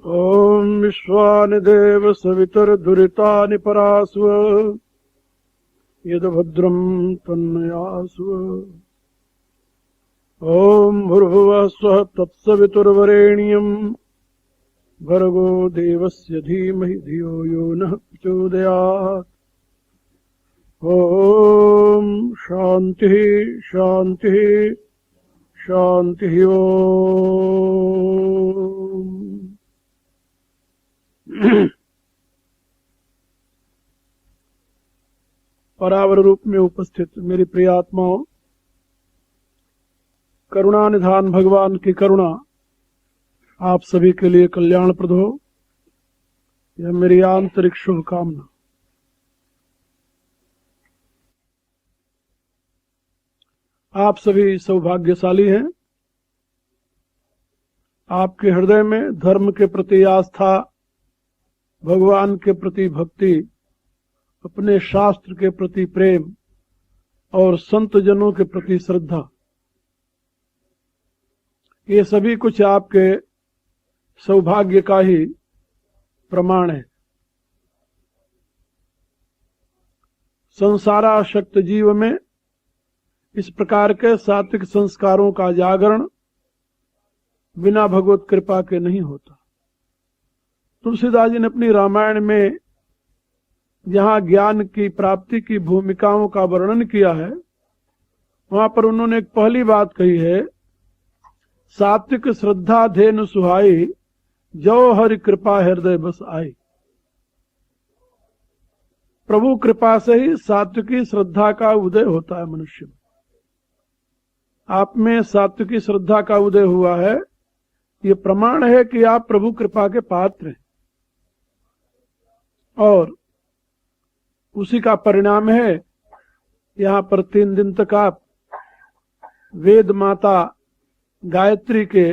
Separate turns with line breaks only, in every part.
ओम विश्वानि देव सवितुर्दुरितानि परास्व यद्भद्रं तन्मयास्व। ओम भूर्भुवः स्वः तत्सवितुर्वरेण्यं भर्गो देवस्य धीमहि धियो यो नः प्रचोदयात्। ओम शांति शांति शांति। ओम परावर रूप में उपस्थित मेरी प्रिय आत्माओं, करुणा निधान भगवान की करुणा आप सभी के लिए कल्याणप्रद हो, यह मेरी आंतरिक शुभकामना। आप सभी सौभाग्यशाली हैं। आपके हृदय में धर्म के प्रति आस्था, भगवान के प्रति भक्ति, अपने शास्त्र के प्रति प्रेम और संत जनों के प्रति श्रद्धा, ये सभी कुछ आपके सौभाग्य का ही प्रमाण है। संसारासक्त जीव में इस प्रकार के सात्विक संस्कारों का जागरण बिना भगवत कृपा के नहीं होता। तुलसीदास जी ने अपनी रामायण में जहां ज्ञान की प्राप्ति की भूमिकाओं का वर्णन किया है, वहां पर उन्होंने एक पहली बात कही है, सात्विक श्रद्धा धेनु सुहाई, जो हरि कृपा हृदय बस आई। प्रभु कृपा से ही सात्विकी श्रद्धा का उदय होता है मनुष्य में। आप में सात्विकी श्रद्धा का उदय हुआ है, ये प्रमाण है कि आप प्रभु कृपा के पात्र हैं, और उसी का परिणाम है यहाँ पर 3 दिन तक आप वेद माता गायत्री के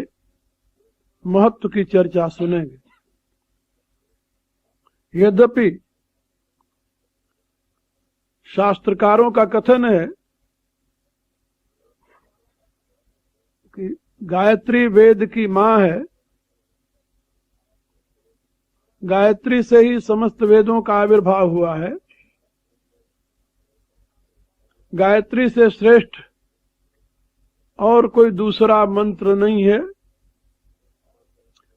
महत्व की चर्चा सुनेंगे। यद्यपि शास्त्रकारों का कथन है कि गायत्री वेद की मां है, गायत्री से ही समस्त वेदों का आविर्भाव हुआ है, गायत्री से श्रेष्ठ और कोई दूसरा मंत्र नहीं है।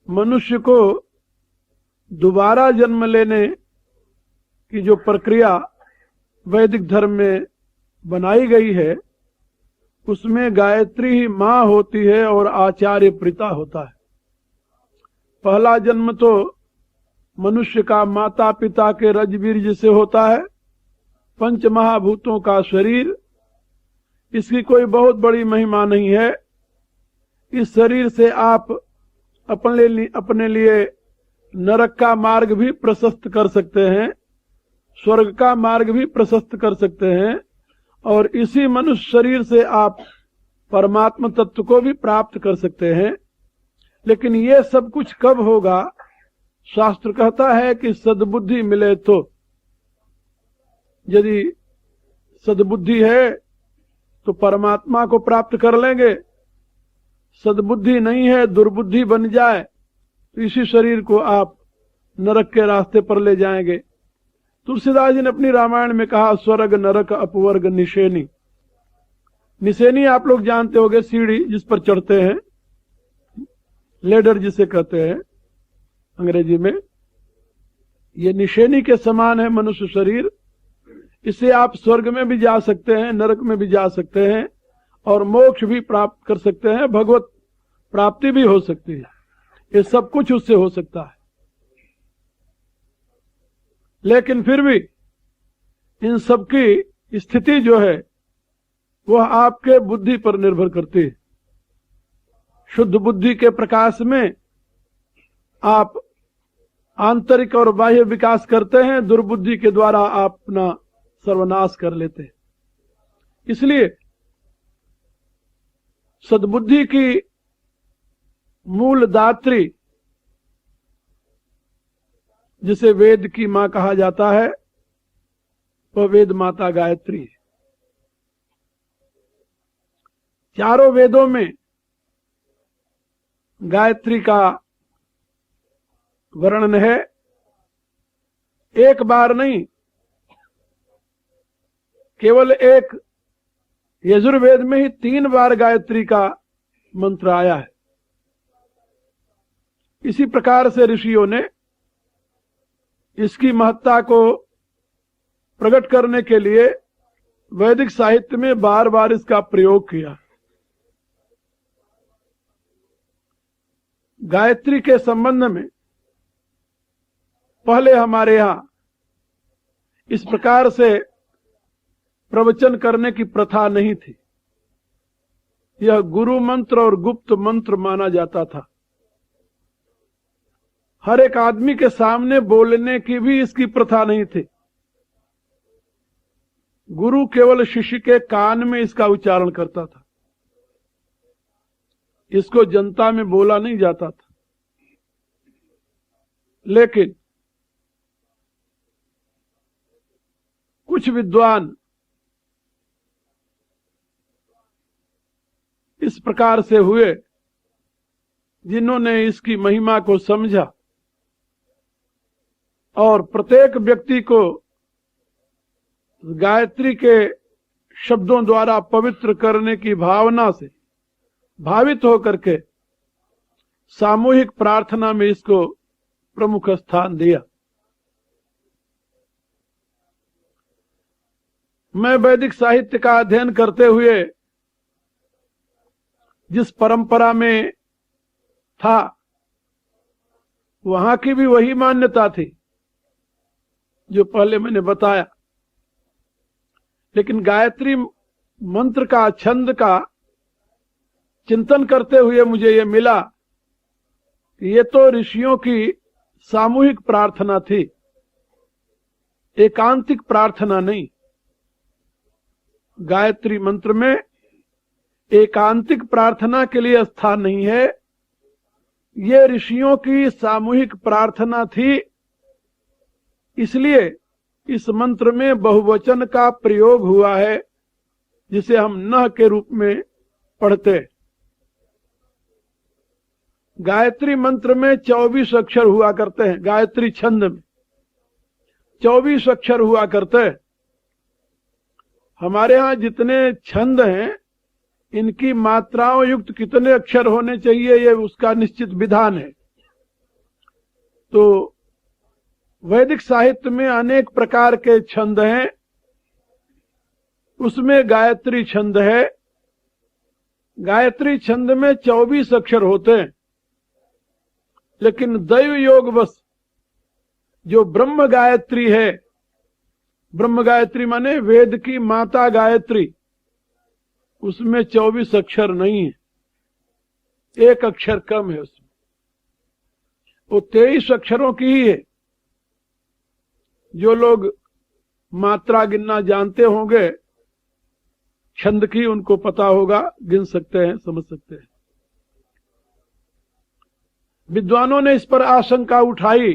मनुष्य को दोबारा जन्म लेने की जो प्रक्रिया वैदिक धर्म में बनाई गई है, उसमें गायत्री ही मां होती है और आचार्य पिता होता है। पहला जन्म तो मनुष्य का माता पिता के रजबीज से होता है, 5 महाभूतों का शरीर, इसकी कोई बहुत बड़ी महिमा नहीं है। इस शरीर से आप अपने लिए नरक का मार्ग भी प्रशस्त कर सकते हैं, स्वर्ग का मार्ग भी प्रशस्त कर सकते हैं, और इसी मनुष्य शरीर से आप परमात्मा तत्व को भी प्राप्त कर सकते हैं। लेकिन ये सब कुछ कब होगा? शास्त्र कहता है कि सद्बुद्धि मिले तो। यदि सद्बुद्धि है तो परमात्मा को प्राप्त कर लेंगे, सद्बुद्धि नहीं है, दुर्बुद्धि बन जाए तो इसी शरीर को आप नरक के रास्ते पर ले जाएंगे। तुलसीदास जी ने अपनी रामायण में कहा, स्वर्ग नरक अपवर्ग निशेनी। निशेनी आप लोग जानते होंगे, सीढ़ी जिस पर चढ़ते हैं, लेडर जिसे कहते हैं अंग्रेजी में। ये निशेनी के समान है मनुष्य शरीर। इससे आप स्वर्ग में भी जा सकते हैं, नरक में भी जा सकते हैं, और मोक्ष भी प्राप्त कर सकते हैं, भगवत प्राप्ति भी हो सकती है। ये सब कुछ उससे हो सकता है। लेकिन फिर भी इन सब की स्थिति जो है वह आपके बुद्धि पर निर्भर करती है। शुद्ध बुद्धि के प्रकाश में आप आंतरिक और बाह्य विकास करते हैं, दुर्बुद्धि के द्वारा आप अपना सर्वनाश कर लेते हैं। इसलिए सद्बुद्धि की मूल दात्री, जिसे वेद की मां कहा जाता है, वह वेद माता गायत्री है। चारों वेदों में गायत्री का वर्णन है। एक बार नहीं, केवल एक यजुर्वेद में ही 3 बार गायत्री का मंत्र आया है। इसी प्रकार से ऋषियों ने इसकी महत्ता को प्रकट करने के लिए वैदिक साहित्य में बार बार इसका प्रयोग किया। गायत्री के संबंध में पहले हमारे यहां इस प्रकार से प्रवचन करने की प्रथा नहीं थी। यह गुरु मंत्र और गुप्त मंत्र माना जाता था। हर एक आदमी के सामने बोलने की भी इसकी प्रथा नहीं थी। गुरु केवल शिष्य के कान में इसका उच्चारण करता था, इसको जनता में बोला नहीं जाता था। लेकिन कुछ विद्वान इस प्रकार से हुए जिन्होंने इसकी महिमा को समझा और प्रत्येक व्यक्ति को गायत्री के शब्दों द्वारा पवित्र करने की भावना से भावित होकर के सामूहिक प्रार्थना में इसको प्रमुख स्थान दिया। मैं वैदिक साहित्य का अध्ययन करते हुए जिस परंपरा में था, वहां की भी वही मान्यता थी जो पहले मैंने बताया। लेकिन गायत्री मंत्र का, छंद का चिंतन करते हुए मुझे ये मिला कि ये तो ऋषियों की सामूहिक प्रार्थना थी, एकांतिक प्रार्थना नहीं। गायत्री मंत्र में एकांतिक प्रार्थना के लिए स्थान नहीं है। ये ऋषियों की सामूहिक प्रार्थना थी, इसलिए इस मंत्र में बहुवचन का प्रयोग हुआ है, जिसे हम नह के रूप में पढ़ते हैं। गायत्री मंत्र में 24 अक्षर हुआ करते हैं। गायत्री छंद में 24 अक्षर हुआ करते हैं। हमारे यहां जितने छंद हैं, इनकी मात्राओं युक्त कितने अक्षर होने चाहिए, ये उसका निश्चित विधान है। तो वैदिक साहित्य में अनेक प्रकार के छंद हैं, उसमें गायत्री छंद है। गायत्री छंद में 24 अक्षर होते हैं, लेकिन दैव योगवश जो ब्रह्म गायत्री है, ब्रह्म गायत्री माने वेद की माता गायत्री, उसमें 24 अक्षर नहीं है, एक अक्षर कम है उसमें। वो 23 अक्षरों की ही है। जो लोग मात्रा गिनना जानते होंगे छंद की, उनको पता होगा, गिन सकते हैं, समझ सकते हैं। विद्वानों ने इस पर आशंका उठाई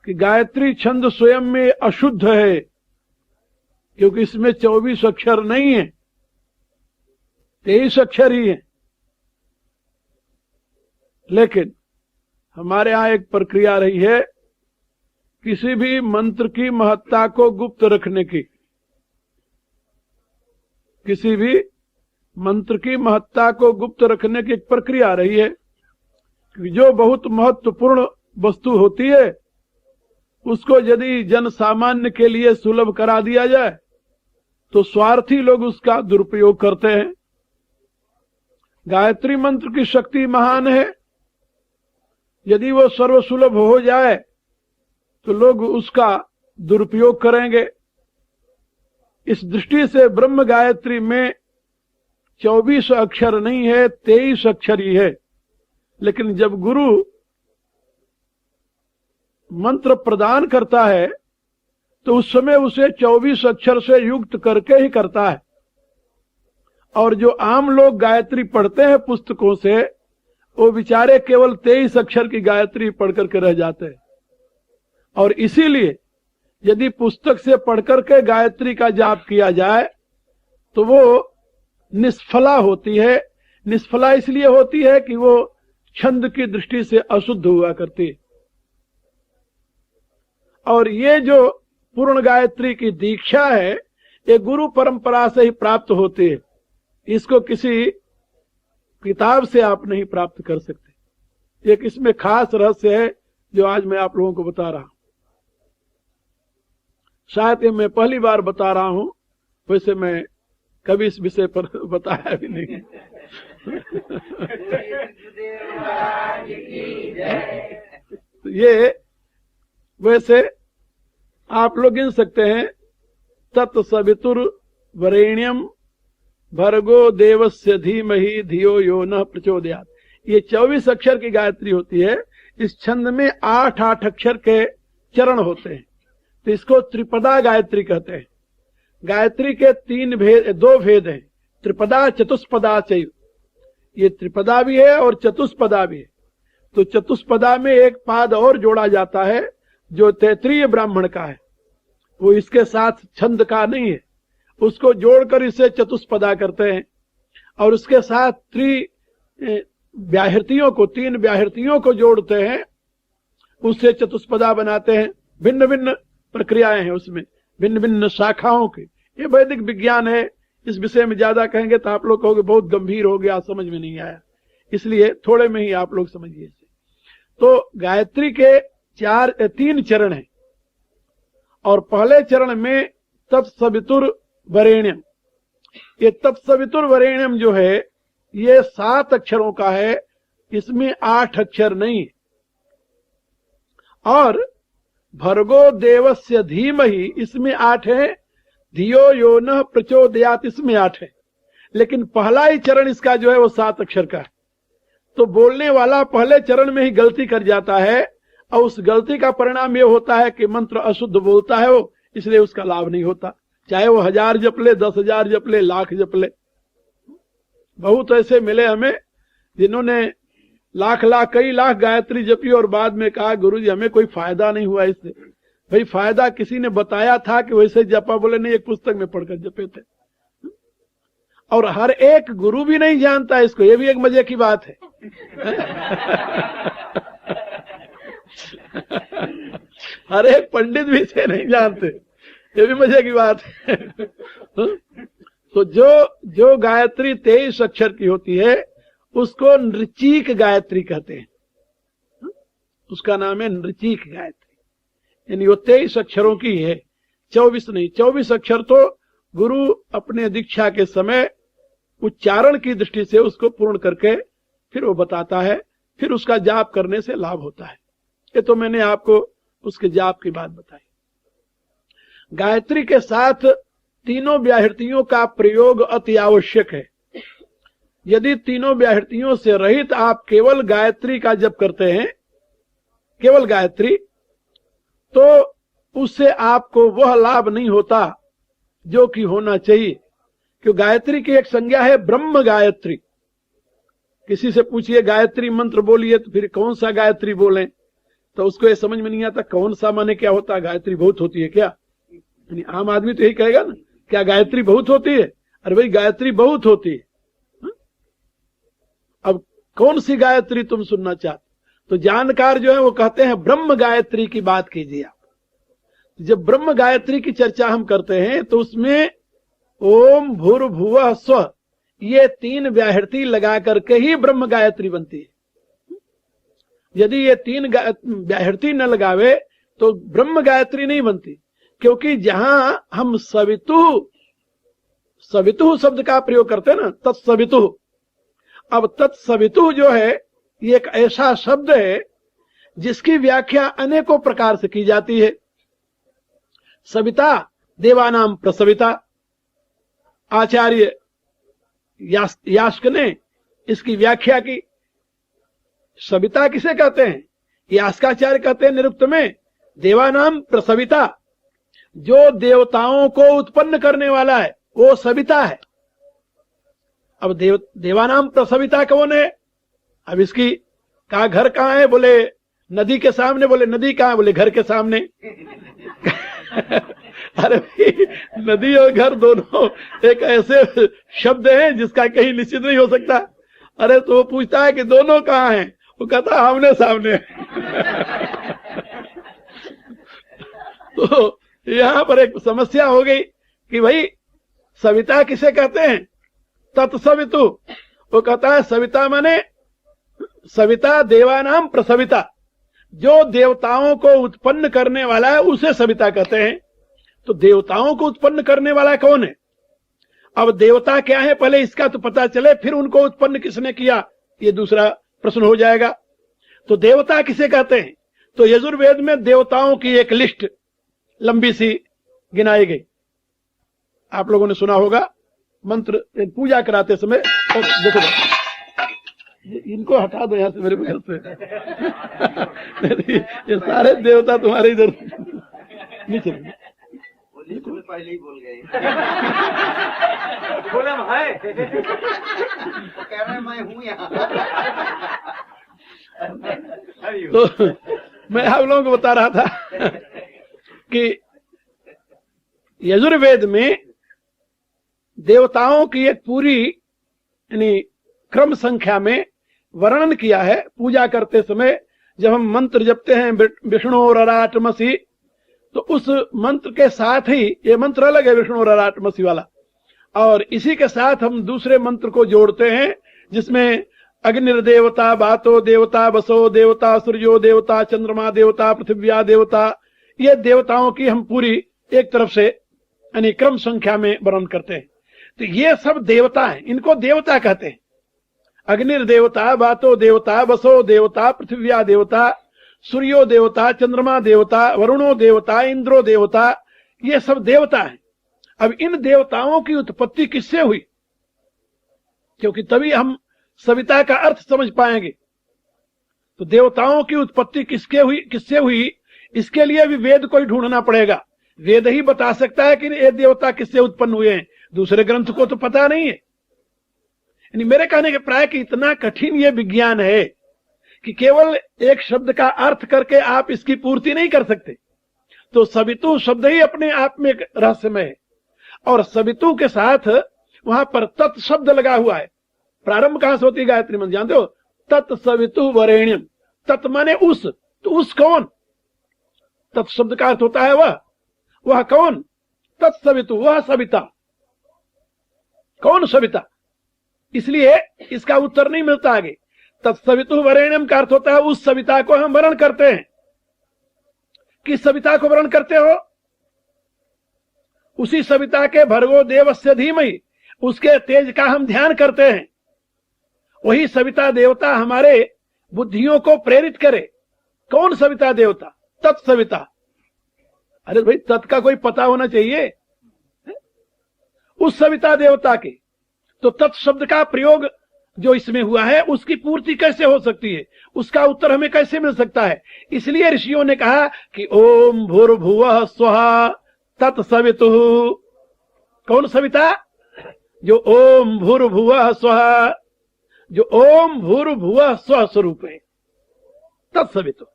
कि गायत्री छंद स्वयं में अशुद्ध है, क्योंकि इसमें 24 अक्षर नहीं है, 23 अक्षर ही है। लेकिन हमारे यहां एक प्रक्रिया रही है, किसी भी मंत्र की महत्ता को गुप्त रखने की। किसी भी मंत्र की महत्ता को गुप्त रखने की एक प्रक्रिया रही है। जो बहुत महत्वपूर्ण वस्तु होती है, उसको यदि जन सामान्य के लिए सुलभ करा दिया जाए तो स्वार्थी लोग उसका दुरुपयोग करते हैं। गायत्री मंत्र की शक्ति महान है, यदि वो सर्वसुलभ हो जाए तो लोग उसका दुरुपयोग करेंगे। इस दृष्टि से ब्रह्म गायत्री में 24 अक्षर नहीं है, 23 अक्षर ही है। लेकिन जब गुरु मंत्र प्रदान करता है तो उस समय उसे 24 अक्षर से युक्त करके ही करता है। और जो आम लोग गायत्री पढ़ते हैं पुस्तकों से, वो बेचारे केवल 23 अक्षर की गायत्री पढ़ करके रह जाते हैं। और इसीलिए यदि पुस्तक से पढ़कर के गायत्री का जाप किया जाए तो वो निष्फला होती है। निष्फला इसलिए होती है कि वो छंद की दृष्टि से अशुद्ध हुआ करती है। और ये जो पूर्ण गायत्री की दीक्षा है ये गुरु परंपरा से ही प्राप्त होती है, इसको किसी किताब से आप नहीं प्राप्त कर सकते। एक इसमें खास रहस्य है जो आज मैं आप लोगों को बता रहा हूं। शायद ये मैं पहली बार बता रहा हूं, वैसे मैं कभी इस विषय पर बताया भी नहीं। ये वैसे आप लोग गिन सकते हैं, तत्सवितुर वरेण्यम भर्गो देवस्य धीमहि धियो यो न प्रचोदयात्। ये 24 अक्षर की गायत्री होती है। इस छंद में 8-8 अक्षर के चरण होते हैं, तो इसको त्रिपदा गायत्री कहते हैं। गायत्री के 2 भेद हैं, त्रिपदा चतुष्पदा चैव। ये त्रिपदा भी है और चतुष्पदा भी है। तो चतुष्पदा में एक पाद और जोड़ा जाता है जो तैत्रीय ब्राह्मण का है, वो इसके साथ छंद का नहीं है, उसको जोड़कर इसे चतुष्पदा करते हैं। और उसके साथ व्याहृतियों को 3 व्याहृतियों को जोड़ते हैं, उससे चतुष्पदा बनाते हैं। भिन्न भिन्न प्रक्रियाएं हैं उसमें, भिन्न भिन्न शाखाओं की। ये वैदिक विज्ञान है, इस विषय में ज्यादा कहेंगे तो आप लोग कहोगे बहुत गंभीर हो गया, समझ में नहीं आया, इसलिए थोड़े में ही आप लोग समझिए इसे। तो गायत्री के 3 चरण हैं और पहले चरण में तत्सवितुर वरेण्यम। ये तत्सवितुर वरेण्यम जो है ये 7 अक्षरों का है, इसमें 8 अक्षर नहीं। और भर्गो देवस्य धीमहि इसमें 8 है, धियो यो न प्रचोदयात् इसमें 8 है। लेकिन पहला ही चरण इसका जो है वो 7 अक्षर का है। तो बोलने वाला पहले चरण में ही गलती कर जाता है और उस गलती का परिणाम ये होता है कि मंत्र अशुद्ध बोलता है वो, इसलिए उसका लाभ नहीं होता, चाहे वो 1000 जप ले, 10,000 जप ले, लाख जप ले। बहुत ऐसे मिले हमें जिन्होंने कई लाख गायत्री जपी और बाद में कहा गुरुजी हमें कोई फायदा नहीं हुआ इससे। भाई फायदा किसी ने बताया था कि वैसे जपा, बोले नहीं एक पुस्तक में पढ़कर जपे थे। और हर एक गुरु भी नहीं जानता इसको, ये भी एक मजे की बात है। हर एक पंडित भी इसे नहीं जानते, ये भी मजे की बात है। तो जो गायत्री 23 अक्षर की होती है उसको नृचिक गायत्री कहते हैं, उसका नाम है नृचिक गायत्री। यानी वो 23 अक्षरों की है, 24 नहीं। 24 अक्षर तो गुरु अपने दीक्षा के समय उच्चारण की दृष्टि से उसको पूर्ण करके फिर वो बताता है, फिर उसका जाप करने से लाभ होता है। ये तो मैंने आपको उसके जाप की बात बताई। गायत्री के साथ तीनों व्याहृतियों का प्रयोग अति आवश्यक है। यदि तीनों व्याहृतियों से रहित आप केवल गायत्री का जप करते हैं, केवल गायत्री, तो उससे आपको वह लाभ नहीं होता जो कि होना चाहिए। क्योंकि गायत्री की एक संज्ञा है ब्रह्म गायत्री। किसी से पूछिए गायत्री मंत्र बोलिए तो फिर कौन सा गायत्री बोलें, तो उसको ये समझ में नहीं आता कौन सा माने क्या होता है, गायत्री बहुत होती है क्या? आम आदमी तो यही कहेगा ना, क्या गायत्री बहुत होती है? अरे भाई गायत्री बहुत होती है। अब कौन सी गायत्री तुम सुनना चाहते? तो जानकार जो है वो कहते हैं ब्रह्म गायत्री की बात कीजिए आप। जब ब्रह्म गायत्री की चर्चा हम करते हैं तो उसमें ओम भूर्भुवः स्वः ये 3 व्याहृति लगा करके ही ब्रह्म गायत्री बनती है। यदि ये 3 व्याहृति न लगावे तो ब्रह्म गायत्री नहीं बनती। क्योंकि जहां हम सवितुः शब्द का प्रयोग करते हैं ना, तत्सवितुः। अब तत्सवितुः जो है ये एक ऐसा शब्द है जिसकी व्याख्या अनेकों प्रकार से की जाती है। सविता देवानाम प्रसविता, आचार्य यास्क ने इसकी व्याख्या की। सविता किसे कहते हैं? यास्काचार्य कहते हैं निरुक्त में देवानाम प्रसविता, जो देवताओं को उत्पन्न करने वाला है वो सविता है। अब देवानाम प्रसविता कौन है? अब इसकी कहा घर कहां है? बोले नदी के सामने। बोले नदी कहां है? बोले घर के सामने। अरे भाई नदी और घर दोनों एक ऐसे शब्द हैं जिसका कहीं निश्चित नहीं हो सकता। अरे तो वो पूछता है कि दोनों कहां हैं? वो कहता आमने सामने। तो यहां पर एक समस्या हो गई कि भाई सविता किसे कहते हैं? तत्सवितु। वो कहता है सविता माने सविता देवानाम प्रसविता, जो देवताओं को उत्पन्न करने वाला है उसे सविता कहते हैं। तो देवताओं को उत्पन्न करने वाला कौन है? अब देवता क्या है पहले इसका तो पता चले, फिर उनको उत्पन्न किसने किया ये दूसरा प्रश्न हो जाएगा। तो देवता किसे कहते हैं? तो यजुर्वेद में देवताओं की एक लिस्ट लंबी सी गिनाई गई। आप लोगों ने सुना होगा मंत्र पूजा कराते समय। देखो इनको हटा दो यहां से मेरे बगल से। ये सारे देवता तुम्हारे इधर नीचे
पहले ही बोल गए। बोला है तो कह रहे मैं हूँ यहाँ।
तो मैं आप लोगों को बता रहा था कि यजुर्वेद में देवताओं की एक पूरी यानी क्रम संख्या में वर्णन किया है। पूजा करते समय जब हम मंत्र जपते हैं विष्णु और अराटमसी, तो उस मंत्र के साथ ही ये मंत्र अलग है विष्णु और अराटमसी वाला, और इसी के साथ हम दूसरे मंत्र को जोड़ते हैं जिसमें अग्निर्देवता, बातो देवता, बसो देवता, सूर्यो देवता, चंद्रमा देवता, पृथ्व्या देवता, ये देवताओं की हम पूरी एक तरफ से यानी क्रम संख्या में वर्णन करते हैं। तो ये सब देवता हैं, इनको देवता कहते हैं। अग्निर्देवता, बातो देवता, बसो देवता, पृथ्व्या देवता, सूर्यो देवता, चंद्रमा देवता, वरुणो देवता, इंद्रो देवता, ये सब देवता हैं। अब इन देवताओं की उत्पत्ति किससे हुई? क्योंकि तभी हम सविता का अर्थ समझ पाएंगे। तो देवताओं की उत्पत्ति किससे हुई इसके लिए भी वेद को ही ढूंढना पड़ेगा। वेद ही बता सकता है कि ये देवता किससे उत्पन्न हुए हैं, दूसरे ग्रंथ को तो पता नहीं है। यानी मेरे कहने के प्राय कि इतना कठिन ये विज्ञान है कि केवल एक शब्द का अर्थ करके आप इसकी पूर्ति नहीं कर सकते। तो सवितु शब्द ही अपने आप में एक रहस्यमय है, और सवितु के साथ वहां पर तत् शब्द लगा हुआ है। प्रारंभ कहां से होती है गायत्री मंत्र जानते हो? तत्सवितु वरेण्यम। तत् माने उस, तो उस कौन? तत् शब्द का अर्थ होता है वह कौन? तत्सवितु, वह सविता। कौन सविता? इसलिए इसका उत्तर नहीं मिलता आगे। तत्सवितु वरेण्यम का अर्थ होता है उस सविता को हम वर्ण करते हैं। किस सविता को वर्ण करते हो? उसी सविता के भर्गो देवस्य धीमहि, उसके तेज का हम ध्यान करते हैं। वही सविता देवता हमारे बुद्धियों को प्रेरित करे। कौन सविता देवता? तत्सविता। अरे भाई तत् का कोई पता होना चाहिए। उस सविता देवता के तो तत् शब्द का प्रयोग जो इसमें हुआ है उसकी पूर्ति कैसे हो सकती है, उसका उत्तर हमें कैसे मिल सकता है? इसलिए ऋषियों ने कहा कि ओम भूर्भुवः स्वः तत्सवितुः। कौन सविता? जो ओम भूर्भुवः स्वः, जो ओम भूर्भुवः स्वः स्वरूप है, तत्सवितु।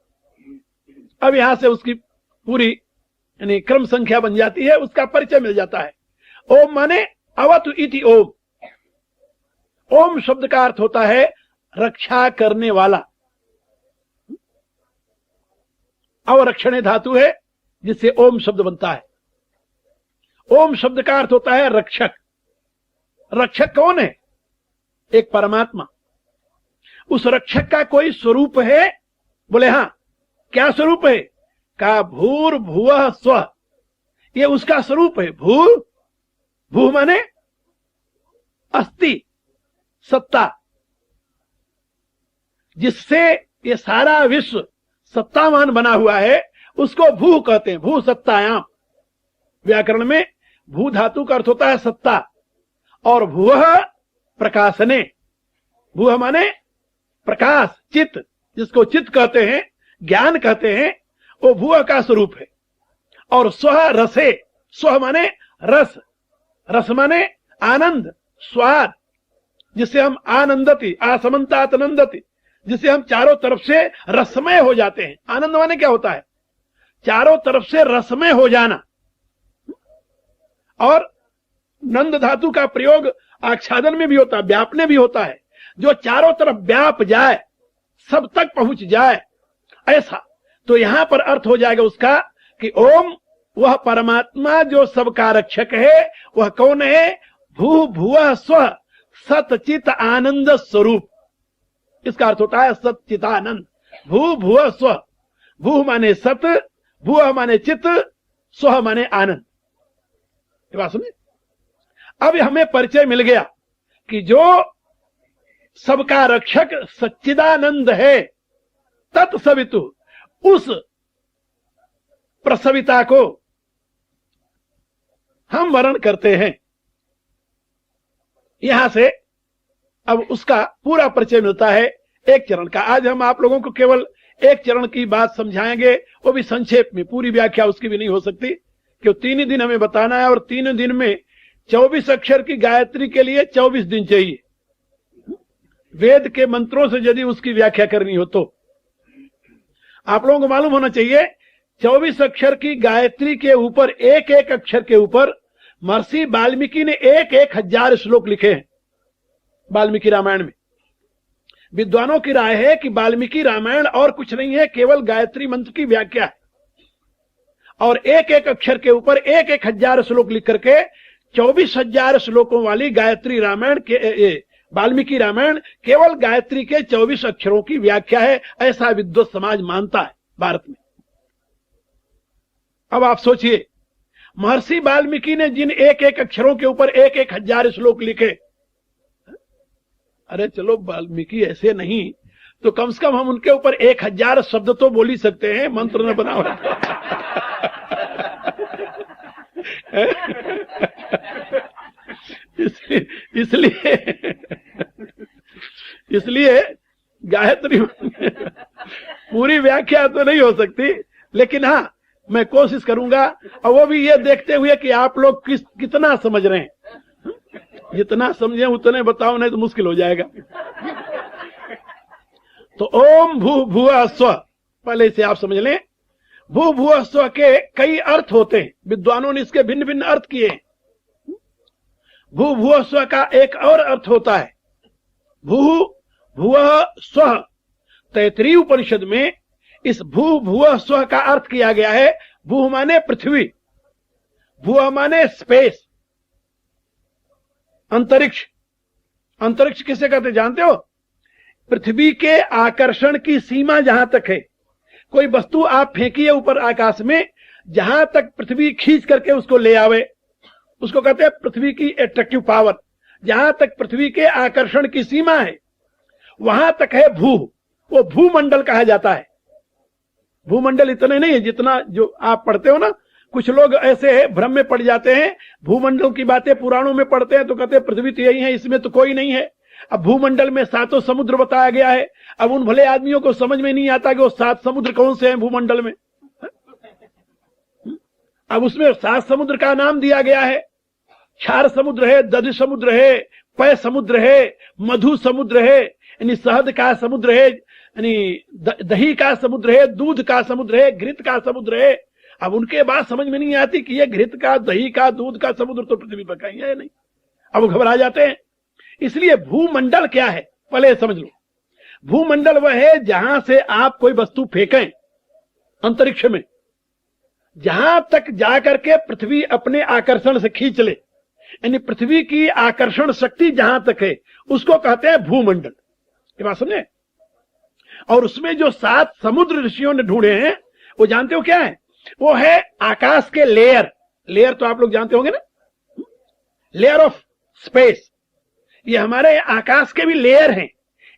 अब यहां से उसकी पूरी यानी क्रम संख्या बन जाती है, उसका परिचय मिल जाता है। ओम माने अवतु इति ओम। ओम शब्द का अर्थ होता है रक्षा करने वाला। अवरक्षणे धातु है जिससे ओम शब्द बनता है। ओम शब्द का अर्थ होता है रक्षक। रक्षक कौन है? एक परमात्मा। उस रक्षक का कोई स्वरूप है? बोले हां। क्या स्वरूप है? का भूर्भुवः स्वः, ये उसका स्वरूप है। भू माने अस्ति, सत्ता, जिससे ये सारा विश्व सत्तावान बना हुआ है उसको भू कहते हैं। भू सत्तायाम। व्याकरण में भू धातु का अर्थ होता है सत्ता, और भुवः प्रकाशने। भू माने प्रकाश, चित्त, जिसको चित्त कहते हैं, ज्ञान कहते हैं, वो भुवः का स्वरूप है। और स्वः रसे। स्व माने रस, रस माने आनंद, स्वाद, जिससे हम आनंदति, आसमंतात आनंदति, जिससे हम चारों तरफ से रसमय हो जाते हैं। आनंद माने क्या होता है? चारों तरफ से रसमय हो जाना। और नंद धातु का प्रयोग आच्छादन में भी होता है, व्यापने भी होता है। जो चारों तरफ व्याप जाए, सब तक पहुंच जाए, ऐसा। तो यहां पर अर्थ हो जाएगा उसका कि ओम वह परमात्मा जो सबका रक्षक है, वह कौन है? भू भुवः स्व सतचित आनंद स्वरूप। इसका अर्थ होता है सच्चितानंद। भू भुवः स्व, भू माने सत, भुवः माने चित, स्व माने आनंद। ये बात सुनिए। अब हमें परिचय मिल गया कि जो सबका रक्षक सच्चिदानंद है, तत्सवितु, उस प्रसविता को हम वर्ण करते हैं। यहां से अब उसका पूरा परिचय मिलता है एक चरण का। आज हम आप लोगों को केवल एक चरण की बात समझाएंगे, वो भी संक्षेप में, पूरी व्याख्या उसकी भी नहीं हो सकती, क्यों 3 दिन हमें बताना है, और 3 दिन में 24 अक्षर की गायत्री के लिए 24 दिन चाहिए। वेद के मंत्रों से यदि उसकी व्याख्या करनी हो तो आप लोगों को मालूम होना चाहिए, 24 अक्षर की गायत्री के ऊपर, एक एक अक्षर के ऊपर महर्षि वाल्मीकि ने 1,000 श्लोक लिखे हैं वाल्मीकि रामायण में। विद्वानों की राय है कि वाल्मीकि रामायण और कुछ नहीं है, केवल गायत्री मंत्र की व्याख्या है। और एक एक अक्षर के ऊपर 1,000 श्लोक लिख करके 24,000 श्लोकों वाली गायत्री रामायण के, वाल्मीकि रामायण केवल गायत्री के 24 अक्षरों की व्याख्या है, ऐसा विद्वत समाज मानता है भारत में। अब आप सोचिए, महर्षि वाल्मीकि ने जिन एक एक अक्षरों के ऊपर 1,000 श्लोक लिखे, अरे चलो वाल्मीकि ऐसे नहीं तो कम से कम हम उनके ऊपर 1,000 शब्द तो बोल ही सकते हैं, मंत्र न बना हुआ। इसलिए गायत्री पूरी व्याख्या तो नहीं हो सकती, लेकिन हाँ मैं कोशिश करूंगा, और वो भी ये देखते हुए कि आप लोग कितना समझ रहे हैं। जितना समझे उतने बताओ, नहीं तो मुश्किल हो जाएगा। तो ओम भू भुवः स्व, पहले से आप समझ लें। भू भुवः स्व के कई अर्थ होते हैं, विद्वानों ने इसके भिन्न भिन्न अर्थ किए हैं। भू भुवः स्व का एक और अर्थ होता है भू भुवः स्व। तैत्तिरीय उपनिषद में इस भू भुवः स्व का अर्थ किया गया है, भू माने पृथ्वी, भुवः माने स्पेस, अंतरिक्ष। अंतरिक्ष किसे कहते जानते हो? पृथ्वी के आकर्षण की सीमा जहां तक है, कोई वस्तु आप फेंकिए ऊपर आकाश में, जहां तक पृथ्वी खींच करके उसको ले आवे, उसको कहते हैं पृथ्वी की एट्रैक्टिव पावर। जहां तक पृथ्वी के आकर्षण की सीमा है वहां तक है भू, वो भूमंडल कहा जाता है। भूमंडल इतने नहीं है जितना जो आप पढ़ते हो ना, कुछ लोग ऐसे भ्रम में पड़ जाते हैं, भूमंडल की बातें पुराणों में पढ़ते हैं तो कहते हैं पृथ्वी तो यही है, इसमें तो कोई नहीं है। अब भूमंडल में 7 समुद्र बताया गया है, अब उन भले आदमियों को समझ में नहीं आता कि वो 7 समुद्र कौन से हैं भूमंडल में। अब उसमें 7 समुद्र का नाम दिया गया है, क्षार समुद्र है, दधि समुद्र है, पय समुद्र है, मधु समुद्र है, यानी शहद का समुद्र है, यानी दही का समुद्र है, दूध का समुद्र है, घृत का समुद्र है। अब उनके बाद समझ में नहीं आती कि ये घृत का, दही का, दूध का समुद्र तो पृथ्वी पर कहीं है नहीं। अब घबरा जाते हैं। इसलिए भूमंडल क्या है पहले समझ लो। भूमंडल वह है जहां से आप कोई वस्तु फेंकें अंतरिक्ष में, जहां तक जाकर के पृथ्वी अपने आकर्षण से खींच ले, यानी पृथ्वी की आकर्षण शक्ति जहां तक है उसको कहते हैं भूमंडल। ये बात समझे? और उसमें जो 7 समुद्र ऋषियों ने ढूंढे हैं वो जानते हो क्या है? वो है आकाश के लेयर। लेयर तो आप लोग जानते होंगे ना, लेयर ऑफ स्पेस। ये हमारे आकाश के भी लेयर हैं।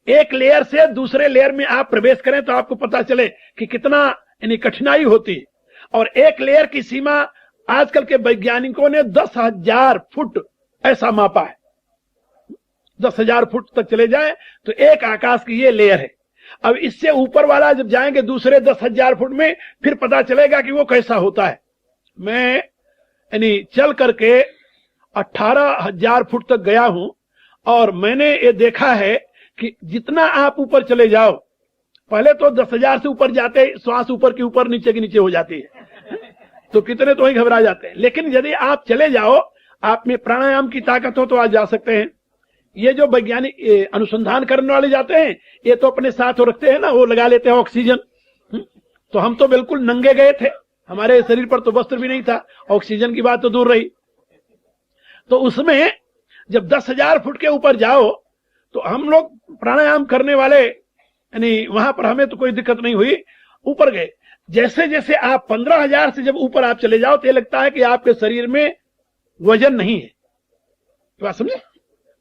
एक लेयर से दूसरे लेयर में आप प्रवेश करें तो आपको पता चले कि कितना यानी कठिनाई होती है। और एक लेयर की सीमा आजकल के वैज्ञानिकों ने 10,000 फुट ऐसा मापा है। 10,000 फुट तक चले जाए तो एक आकाश की ये लेयर है। अब इससे ऊपर वाला जब जाएंगे दूसरे 10,000 फुट में, फिर पता चलेगा कि वो कैसा होता है। मैं यानी चल करके 18,000 फुट तक गया हूं और मैंने ये देखा है कि जितना आप ऊपर चले जाओ, पहले तो 10,000 से ऊपर जाते श्वास ऊपर की ऊपर नीचे की नीचे हो जाती है तो कितने तो ही घबरा जाते हैं। लेकिन यदि आप चले जाओ, आप में प्राणायाम की ताकत हो तो आज जा सकते हैं, ये जो वैज्ञानिक अनुसंधान करने वाले जाते हैं, ये तो अपने साथ वो रखते हैं ना, वो लगा लेते हैं ऑक्सीजन। तो हम तो बिल्कुल नंगे गए थे, हमारे शरीर पर तो वस्त्र भी नहीं था, ऑक्सीजन की बात तो दूर रही। तो उसमें जब 10,000 फुट के ऊपर जाओ तो हम लोग प्राणायाम करने वाले, यानी वहां पर हमें तो कोई दिक्कत नहीं हुई, ऊपर गए। जैसे जैसे आप 15,000 से जब ऊपर आप चले जाओ तो ये लगता है कि आपके शरीर में वजन नहीं है। तो आप समझे,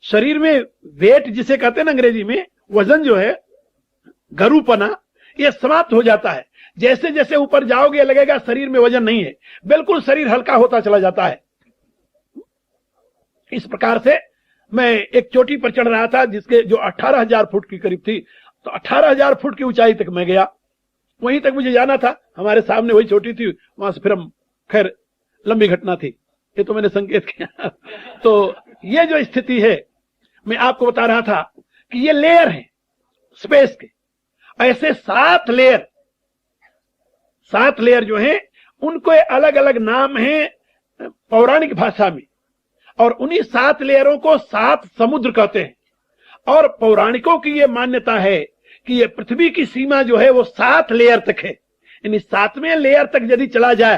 शरीर में वेट जिसे कहते हैं ना अंग्रेजी में, वजन जो है, गरूपना, ये समाप्त हो जाता है। जैसे जैसे ऊपर जाओगे लगेगा शरीर में वजन नहीं है, बिल्कुल शरीर हल्का होता चला जाता है। इस प्रकार से मैं एक चोटी पर चढ़ रहा था जिसके जो 18,000 फुट की करीब थी, तो 18,000 फुट की ऊंचाई तक मैं गया, वहीं तक मुझे जाना था। हमारे सामने वही चोटी थी, वहां से फिर हम, खैर लंबी घटना थी, ये तो मैंने संकेत किया। तो ये जो स्थिति है, मैं आपको बता रहा था कि ये लेयर है स्पेस के, ऐसे 7 लेयर जो हैं उनको अलग अलग नाम हैं पौराणिक भाषा में, और उन्हीं 7 लेयरों को 7 समुद्र कहते हैं। और पौराणिकों की ये मान्यता है कि ये पृथ्वी की सीमा जो है वो 7 लेयर तक है, यानी 7वें लेयर तक यदि चला जाए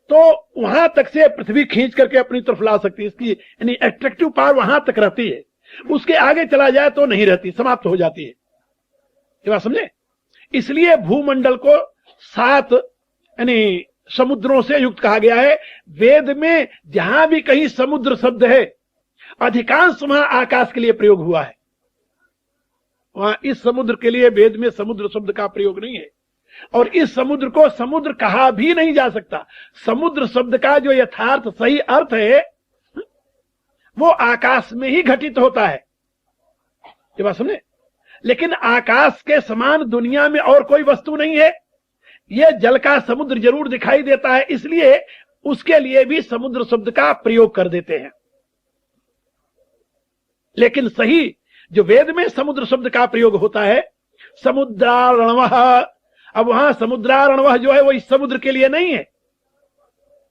तो वहां तक से पृथ्वी खींच करके अपनी तरफ ला सकती है, इसकी यानी एट्रैक्टिव पावर वहां तक रहती है। उसके आगे चला जाए तो नहीं रहती, समाप्त हो जाती है। ये बात समझे? इसलिए भूमंडल को 7 यानी समुद्रों से युक्त कहा गया है। वेद में जहां भी कहीं समुद्र शब्द है, अधिकांश वहां आकाश के लिए प्रयोग हुआ है। वहां इस समुद्र के लिए वेद में समुद्र शब्द का प्रयोग नहीं है, और इस समुद्र को समुद्र कहा भी नहीं जा सकता। समुद्र शब्द का जो यथार्थ सही अर्थ है वो आकाश में ही घटित होता है। ये बात समझे? लेकिन आकाश के समान दुनिया में और कोई वस्तु नहीं है। ये जल का समुद्र जरूर दिखाई देता है, इसलिए उसके लिए भी समुद्र शब्द का प्रयोग कर देते हैं। लेकिन सही जो वेद में समुद्र शब्द का प्रयोग होता है, समुद्रारणवः, अब वहां समुद्रारणवः जो है वो इस समुद्र के लिए नहीं है।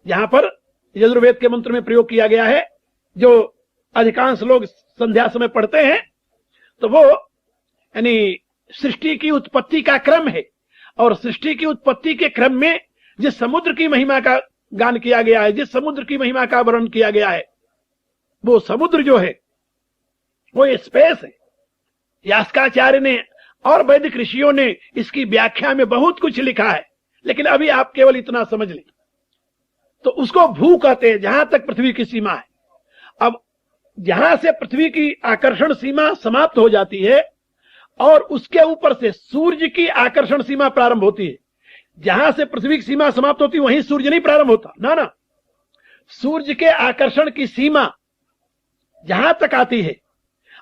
यहां पर यजुर्वेद के मंत्र में प्रयोग किया गया है, जो अधिकांश लोग संध्या समय पढ़ते हैं, तो वो यानी सृष्टि की उत्पत्ति का क्रम है, और सृष्टि की उत्पत्ति के क्रम में जिस समुद्र की महिमा का गान किया गया है, जिस समुद्र की महिमा का वर्णन किया गया है, वो समुद्र जो है वो स्पेस है। यास्काचार्य ने और वैदिक ऋषियों ने इसकी व्याख्या में बहुत कुछ लिखा है, लेकिन अभी आप केवल इतना समझ लें। तो उसको भू कहते हैं, जहां तक पृथ्वी की सीमा है। अब जहां से पृथ्वी की आकर्षण सीमा समाप्त हो जाती है और उसके ऊपर से सूर्य की आकर्षण सीमा प्रारंभ होती है। जहां से पृथ्वी की सीमा समाप्त होती है वहीं सूर्य नहीं प्रारंभ होता, ना, सूर्य के आकर्षण की सीमा जहां तक आती है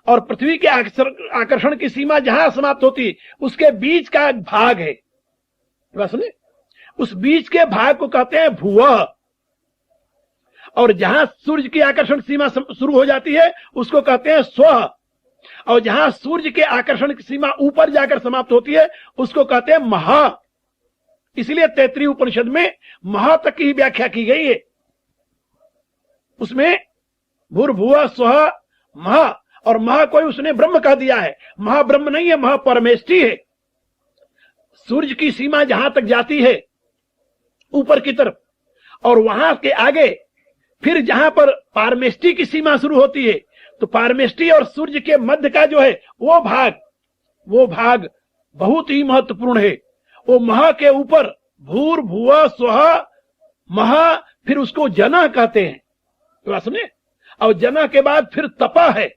और पृथ्वी के आकर्षण की सीमा जहां समाप्त होती है, उसके बीच का भाग है। सुनिए, उस बीच के भाग को कहते हैं भुवः, और जहां सूर्य की आकर्षण सीमा शुरू हो जाती है उसको कहते हैं स्वः, और जहां सूर्य के आकर्षण की सीमा ऊपर जाकर समाप्त होती है उसको कहते हैं महा। इसलिए तैत्तिरीय उपनिषद में महा तक की व्याख्या की गई है। उसमें भूर्भुवः स्वः महा, और महा कोई उसने ब्रह्म कह दिया है। महा ब्रह्म नहीं है, महा परमेष्टि है। सूर्य की सीमा जहां तक जाती है ऊपर की तरफ, और वहां के आगे फिर जहां पर पारमेष्टि की सीमा शुरू होती है, तो पारमेष्टि और सूर्य के मध्य का जो है वो भाग बहुत ही महत्वपूर्ण है। वो महा के ऊपर भूर्भुवः स्वः महा, फिर उसको जना कहते हैं। तो सुनिए, और जना के बाद फिर तपः है,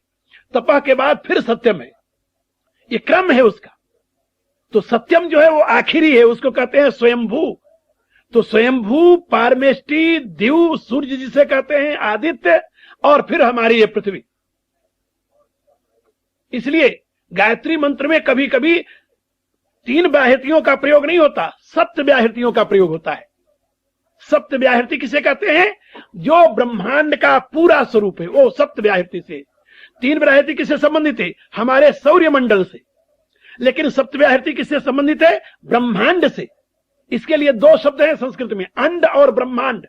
तपः के बाद फिर सत्यम है। ये क्रम है उसका। तो सत्यम जो है वो आखिरी है, उसको कहते हैं स्वयंभू। तो स्वयंभू, पारमेष्टि, दिव, सूर्य जिसे कहते हैं, आदित्य, और फिर हमारी ये पृथ्वी। इसलिए गायत्री मंत्र में कभी कभी 3 व्याहृतियों का प्रयोग नहीं होता, सप्त व्याहृतियों का प्रयोग होता है। सप्त व्याहृति किसे कहते हैं? जो ब्रह्मांड का पूरा स्वरूप है, वो सप्त व्याहृति से। 3 व्याहृति किससे संबंधित है? हमारे सौर्य मंडल से। लेकिन सप्त व्याहृति किससे संबंधित है? ब्रह्मांड से। इसके लिए 2 शब्द हैं संस्कृत में, अंड और ब्रह्मांड।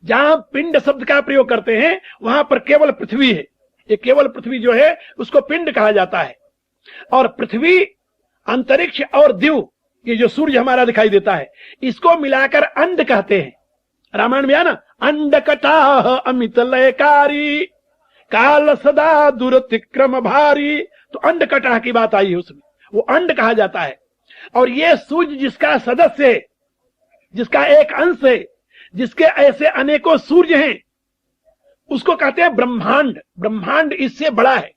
जहां पिंड शब्द का प्रयोग करते हैं वहां पर केवल पृथ्वी है, ये केवल पृथ्वी जो है उसको पिंड कहा जाता है। और पृथ्वी, अंतरिक्ष और दिव, ये जो सूर्य हमारा दिखाई देता है, इसको मिलाकर अंड कहते हैं। रामायण में है ना, अंडकटाह अमित लयकारी काल सदा दुरतिक्रम भारी। तो अंडकटाह की बात आई है उसमें, वो अंड कहा जाता है। और ये सूर्य जिसका सदस्य है, जिसका एक अंश है, जिसके ऐसे अनेकों सूर्य हैं, उसको कहते हैं ब्रह्मांड। ब्रह्मांड इससे बड़ा है।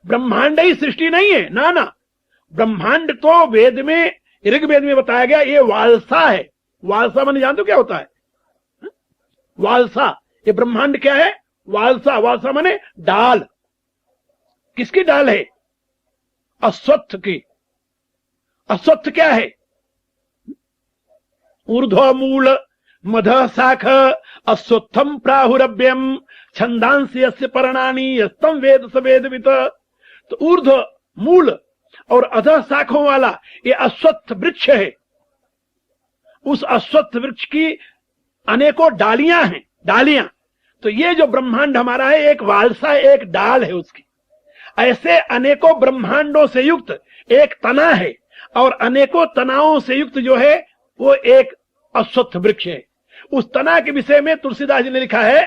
ब्रह्मांड ही सृष्टि नहीं है, ना ना। ब्रह्मांड तो वेद में, ऋग्वेद में बताया गया, ये वालसा है। वालसा माने जानते हो क्या होता है? वालसा, ये ब्रह्मांड क्या है? वालसा। वालसा माने डाल। किसकी डाल है? अश्वत्थ की। अश्वत्थ क्या है? ऊर्ध्व मूल मध शाख अश्वत्थम प्राहुरभ्यम छंदांसि यस्य पर्णानि यस्तम वेद स वेदवित्। तो ऊर्ध्व मूल और अध शाखों वाला ये अश्वत्थ वृक्ष है। उस अश्वत्थ वृक्ष की अनेकों डालियां हैं, डालियां। तो ये जो ब्रह्मांड हमारा है, एक वालसा, एक डाल है उसकी। ऐसे अनेकों ब्रह्मांडों से युक्त एक तना है, और अनेकों तनाओं से युक्त जो है वो एक अश्वत्थ वृक्ष है। उस तना के विषय में तुलसीदास जी ने लिखा है,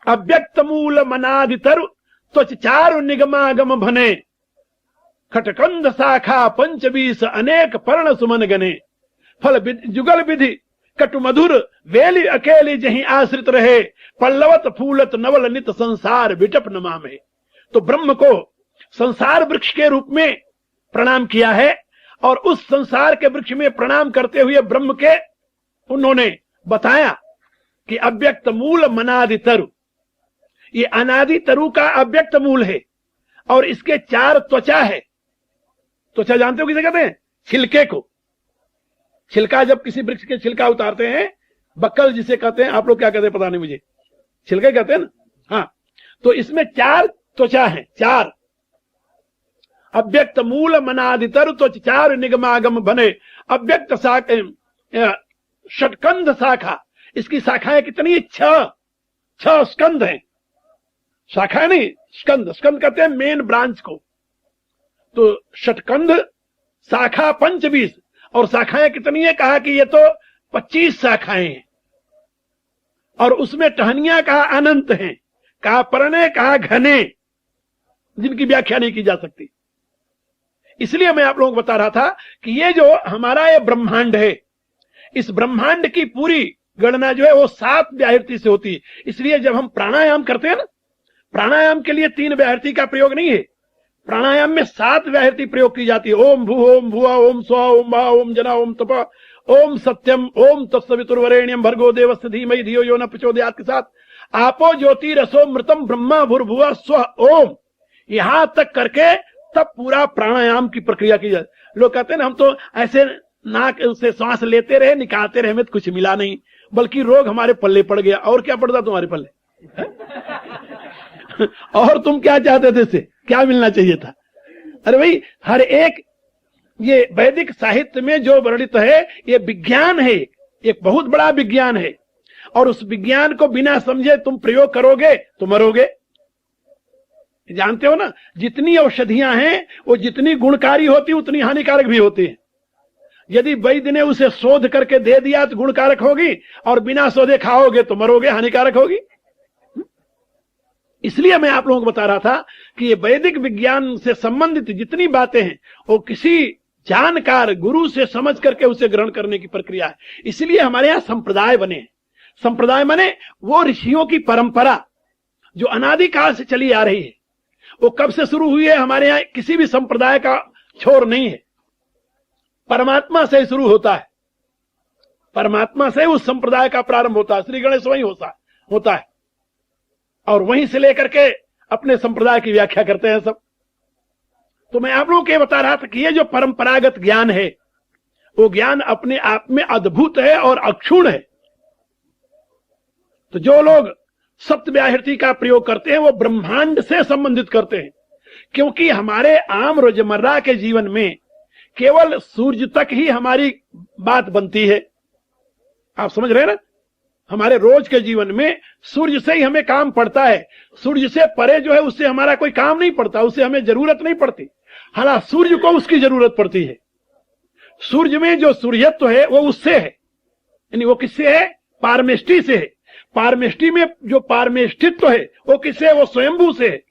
अव्यक्त मूल मनादितरु त्वच चारु निगमागम भने खटकंद शाखा पंचबीस अनेक पर्ण सुमन गने फल जुगल विधि कटु मधुर वेली अकेली जहीं आश्रित रहे पल्लवत फूलत नवल नित संसार विटप नमा में। तो ब्रह्म को संसार वृक्ष के रूप में प्रणाम किया है, और उस संसार के वृक्ष में प्रणाम करते हुए ब्रह्म के उन्होंने बताया कि अव्यक्त मूल मनादि तरु, ये अनादि तरु का अव्यक्त मूल है, और इसके चार त्वचा है। त्वचा जानते हो किसे कहते हैं? छिलके को। छिलका, जब किसी वृक्ष के छिलका उतारते हैं, बक्कल जिसे कहते हैं, आप लोग क्या कहते हैं पता नहीं मुझे, छिलके कहते हैं ना। हाँ, तो इसमें चार त्वचा है, चार। अव्यक्त मूल मनादितर त्वच चार निगमागम बने अव्यक्त षटकंध शाखा। इसकी शाखाएं कितनी? 6 स्कंध हैं। शाखा नहीं, स्कंद। स्कंद कहते हैं मेन ब्रांच को। तो षटकंध शाखा 25, और शाखाएं कितनी है? कहा कि ये तो 25 शाखाएं हैं, और उसमें टहनियां कहा अनंत हैं, कहा परने, कहा घने, जिनकी व्याख्या नहीं की जा सकती। इसलिए मैं आप लोगों को बता रहा था कि ये जो हमारा ये ब्रह्मांड है, इस ब्रह्मांड की पूरी गणना जो है वो 7 व्याहृति से होती है। इसलिए जब हम प्राणायाम करते हैं ना, प्राणायाम के लिए 3 व्याहृति का प्रयोग नहीं है। प्राणायाम में 7 व्याहृति प्रयोग की जाती है। ओम भू ओम भुआ ओम स्व ओम भा ओम जना ओम तप ओम सत्यम ओम तत्सवितुर्वरेण्यम भर्गो देवस्य धीमहि धियो यो न प्रचोदयात् के साथ आपो ज्योति रसो मृतम ब्रह्मा भूर्भुवः स्व ओम, यहां तक करके तब पूरा प्राणायाम की प्रक्रिया की जाए। लोग कहते हैं ना, हम तो ऐसे नाक से सांस लेते रहे, निकालते रहे, हमें तो कुछ मिला नहीं, बल्कि रोग हमारे पल्ले पड़ गया। और क्या पड़ता तुम्हारे पल्ले? और तुम क्या चाहते थे? इससे क्या मिलना चाहिए था? अरे भाई, हर एक ये वैदिक साहित्य में जो वर्णित है, ये विज्ञान है, एक बहुत बड़ा विज्ञान है, और उस विज्ञान को बिना समझे तुम प्रयोग करोगे तो मरोगे। जानते हो ना, जितनी औषधियां हैं वो जितनी गुणकारी होती उतनी हानिकारक भी होती है। यदि वैद्य ने उसे शोध करके दे दिया तो गुणकारक होगी, और बिना शोधे खाओगे तो मरोगे, हानिकारक होगी। इसलिए मैं आप लोगों को बता रहा था कि ये वैदिक विज्ञान से संबंधित जितनी बातें हैं वो किसी जानकार गुरु से समझ करके उसे ग्रहण करने की प्रक्रिया है। इसलिए हमारे यहाँ संप्रदाय बने हैं। संप्रदाय माने वो ऋषियों की परंपरा जो अनादिकाल से चली आ रही है। वो कब से शुरू हुई है? हमारे यहाँ किसी भी संप्रदाय का छोर नहीं है, परमात्मा से शुरू होता है। परमात्मा से उस संप्रदाय का प्रारंभ होता है। श्री गणेश वहीं होता है, और वहीं से लेकर के अपने संप्रदाय की व्याख्या करते हैं सब। तो मैं आप लोगों को ये बता रहा था कि ये जो परंपरागत ज्ञान है, वो ज्ञान अपने आप में अद्भुत है और अक्षुण है। तो जो लोग सप्त व्याहृति का प्रयोग करते हैं वो ब्रह्मांड से संबंधित करते हैं, क्योंकि हमारे आम रोजमर्रा के जीवन में केवल सूर्य तक ही हमारी बात बनती है। आप समझ रहे हैं ना? हमारे रोज के जीवन में सूर्य से ही हमें काम पड़ता है। सूर्य से परे जो है उससे हमारा कोई काम नहीं पड़ता, उससे हमें जरूरत नहीं पड़ती। हालांकि सूर्य को उसकी जरूरत पड़ती है। सूर्य में जो सूर्यत्व है वो उससे है, यानी वो किससे है? पारमेष्टि से है। पारमेष्टि में जो पारमेष्टित्व है वो किससे है? वो स्वयंभू से है।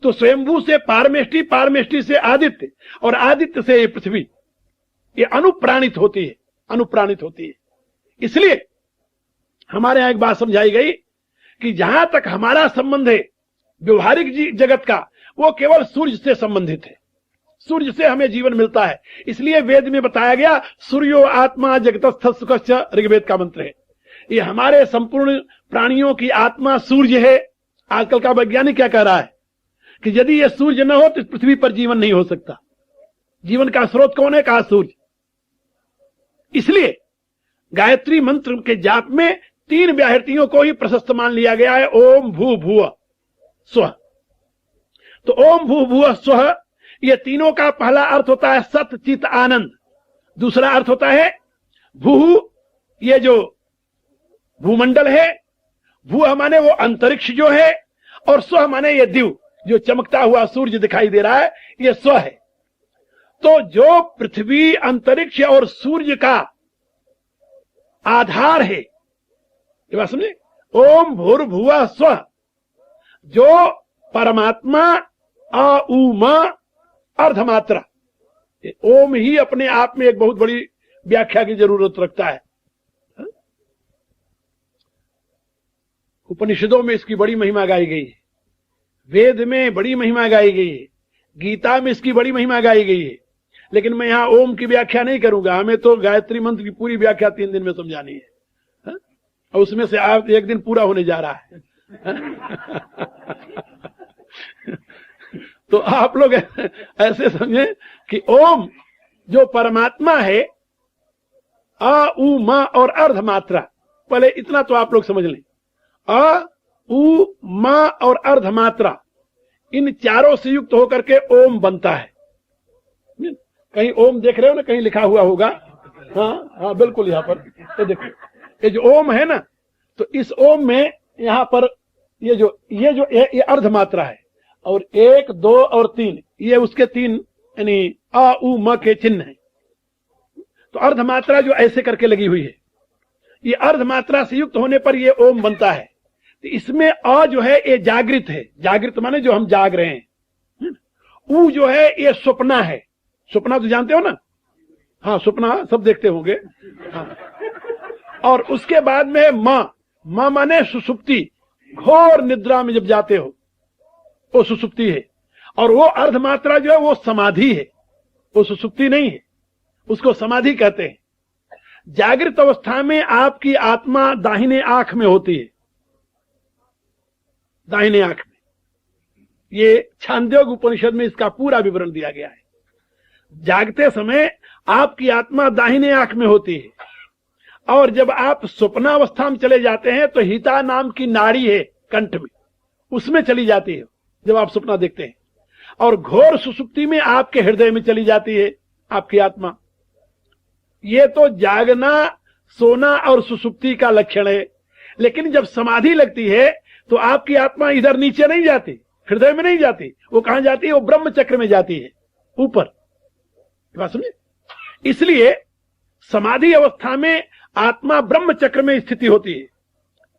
तो स्वयंभू से पारमेष्टि, पारमेष्टि से आदित्य, और आदित्य से ये पृथ्वी, ये अनुप्राणित होती है, अनुप्राणित होती है। इसलिए हमारे यहां एक बात समझाई गई कि जहां तक हमारा संबंध है व्यवहारिक जगत का, वो केवल सूर्य से संबंधित है। सूर्य से हमें जीवन मिलता है। इसलिए वेद में बताया गया सूर्यो आत्मा जगतस्थ सुखश्च, ऋग्वेद का मंत्र है। ये हमारे संपूर्ण प्राणियों की आत्मा सूर्य है। आजकल का वैज्ञानिक क्या कह रहा है कि यदि ये सूर्य न हो तो इस पृथ्वी पर जीवन नहीं हो सकता। जीवन का स्रोत कौन है? कहा सूर्य। इसलिए गायत्री मंत्र के जाप में 3 व्याहृतियों को ही प्रशस्त मान लिया गया है। ओम भू भुव स्वः। तो ओम भू भुव स्वः, ये तीनों का पहला अर्थ होता है सत चित आनंद। दूसरा अर्थ होता है भू, ये जो भूमंडल है। भू माने वो अंतरिक्ष जो है, और स्व माने ये दिव, जो चमकता हुआ सूर्य दिखाई दे रहा है, ये स्व है। तो जो पृथ्वी, अंतरिक्ष और सूर्य का आधार है, ये बात समझे? ओम भूर्भुवः स्वः, जो परमात्मा अ उ म अर्धमात्रा, ओम ही अपने आप में एक बहुत बड़ी व्याख्या की जरूरत रखता है। उपनिषदों में इसकी बड़ी महिमा गाई गई है, वेद में बड़ी महिमा गाई गई है, गीता में इसकी बड़ी महिमा गाई गई है। लेकिन मैं यहां ओम की व्याख्या नहीं करूंगा, हमें तो गायत्री मंत्र की पूरी व्याख्या 3 दिन में समझानी है, और उसमें से आज 1 दिन पूरा होने जा रहा है। तो आप लोग ऐसे समझे कि ओम जो परमात्मा है, अ उ म और अर्धमात्रा, पहले इतना तो आप लोग समझ लें। अ उ म और अर्धमात्रा, इन चारों से युक्त होकर के ओम बनता है। कहीं ओम देख रहे हो ना, कहीं लिखा हुआ होगा। हाँ हाँ, बिल्कुल यहां पर तो देखो, ये जो ओम है ना, तो इस ओम में यहां पर ये अर्धमात्रा है, और 1 2 और 3 ये उसके 3 यानी अ उ म के चिन्ह है। तो अर्धमात्रा जो ऐसे करके लगी हुई है, ये अर्धमात्रा से युक्त होने पर ये ओम बनता है। तो इसमें अ जो है ये जागृत है, जागृत माने जो हम जाग रहे हैं। उ जो है ये स्वप्ना है। स्वप्ना तो जानते हो ना? हाँ, स्वप्ना सब देखते होंगे। हाँ। और उसके बाद में म माने सुसुप्ति, घोर निद्रा में जब जाते हो वो सुसुप्ति है। और वो अर्धमात्रा जो है वो समाधि है, वो सुसुप्ति नहीं है, उसको समाधि कहते हैं। जागृत अवस्था में आपकी आत्मा दाहिने आंख में होती है, दाहिने आंख में। ये छांदोग्य उपनिषद में इसका पूरा विवरण दिया गया है। जागते समय आपकी आत्मा दाहिने आंख में होती है, और जब आप स्वप्नावस्था में चले जाते हैं तो हिता नाम की नाड़ी है कंठ में, उसमें चली जाती है जब आप सपना देखते हैं। और घोर सुसुप्ति में आपके हृदय में चली जाती है आपकी आत्मा। ये तो जागना, सोना और सुसुप्ति का लक्षण है। लेकिन जब समाधि लगती है तो आपकी आत्मा इधर नीचे नहीं जाती, हृदय में नहीं जाती। वो कहां जाती है? वो ब्रह्म चक्र में जाती है, ऊपर। बात समझे? इसलिए समाधि अवस्था में आत्मा ब्रह्म चक्र में स्थिति होती है,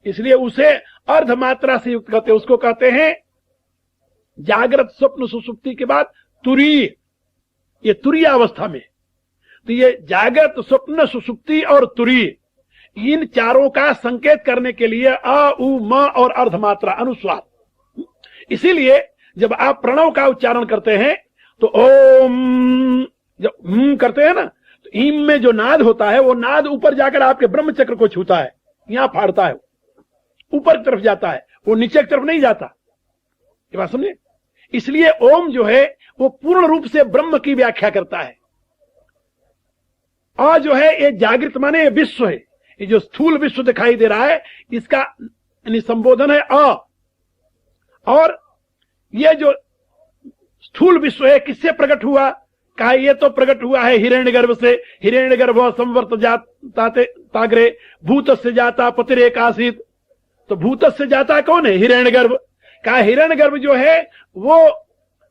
इसलिए उसे अर्धमात्रा से युक्त कहते हैं। उसको कहते हैं जागृत स्वप्न सुसुप्ति के बाद तुरीय, ये तुरीय अवस्था में। तो ये जागृत स्वप्न सुसुप्ति और तुरीय, इन चारों का संकेत करने के लिए अ उ म और अर्धमात्रा अनुस्वार। इसीलिए जब आप प्रणव का उच्चारण करते हैं तो ओम, जब करते हैं ना, तो ईम में जो नाद होता है वो नाद ऊपर जाकर आपके ब्रह्म चक्र को छूता है, यहां फाड़ता है, ऊपर की तरफ जाता है, वो नीचे की तरफ नहीं जाता। ये बात समझे? इसलिए ओम जो है वो पूर्ण रूप से ब्रह्म की व्याख्या करता है। अ जो है ये जागृत माने ये विश्व है, ये जो स्थूल विश्व दिखाई दे रहा है इसका यानी संबोधन है अ। और ये जो स्थूल विश्व है किससे प्रकट हुआ? कहा ये तो प्रकट हुआ है हिरण्यगर्भ से, हिरण्यगर्भ संवर्त जाता ताग्रे भूतस्य जाता पतिरेक आसीत। तो भूतस्य जाता कौन है? हिरण्यगर्भ। कहा हिरण्यगर्भ जो है वो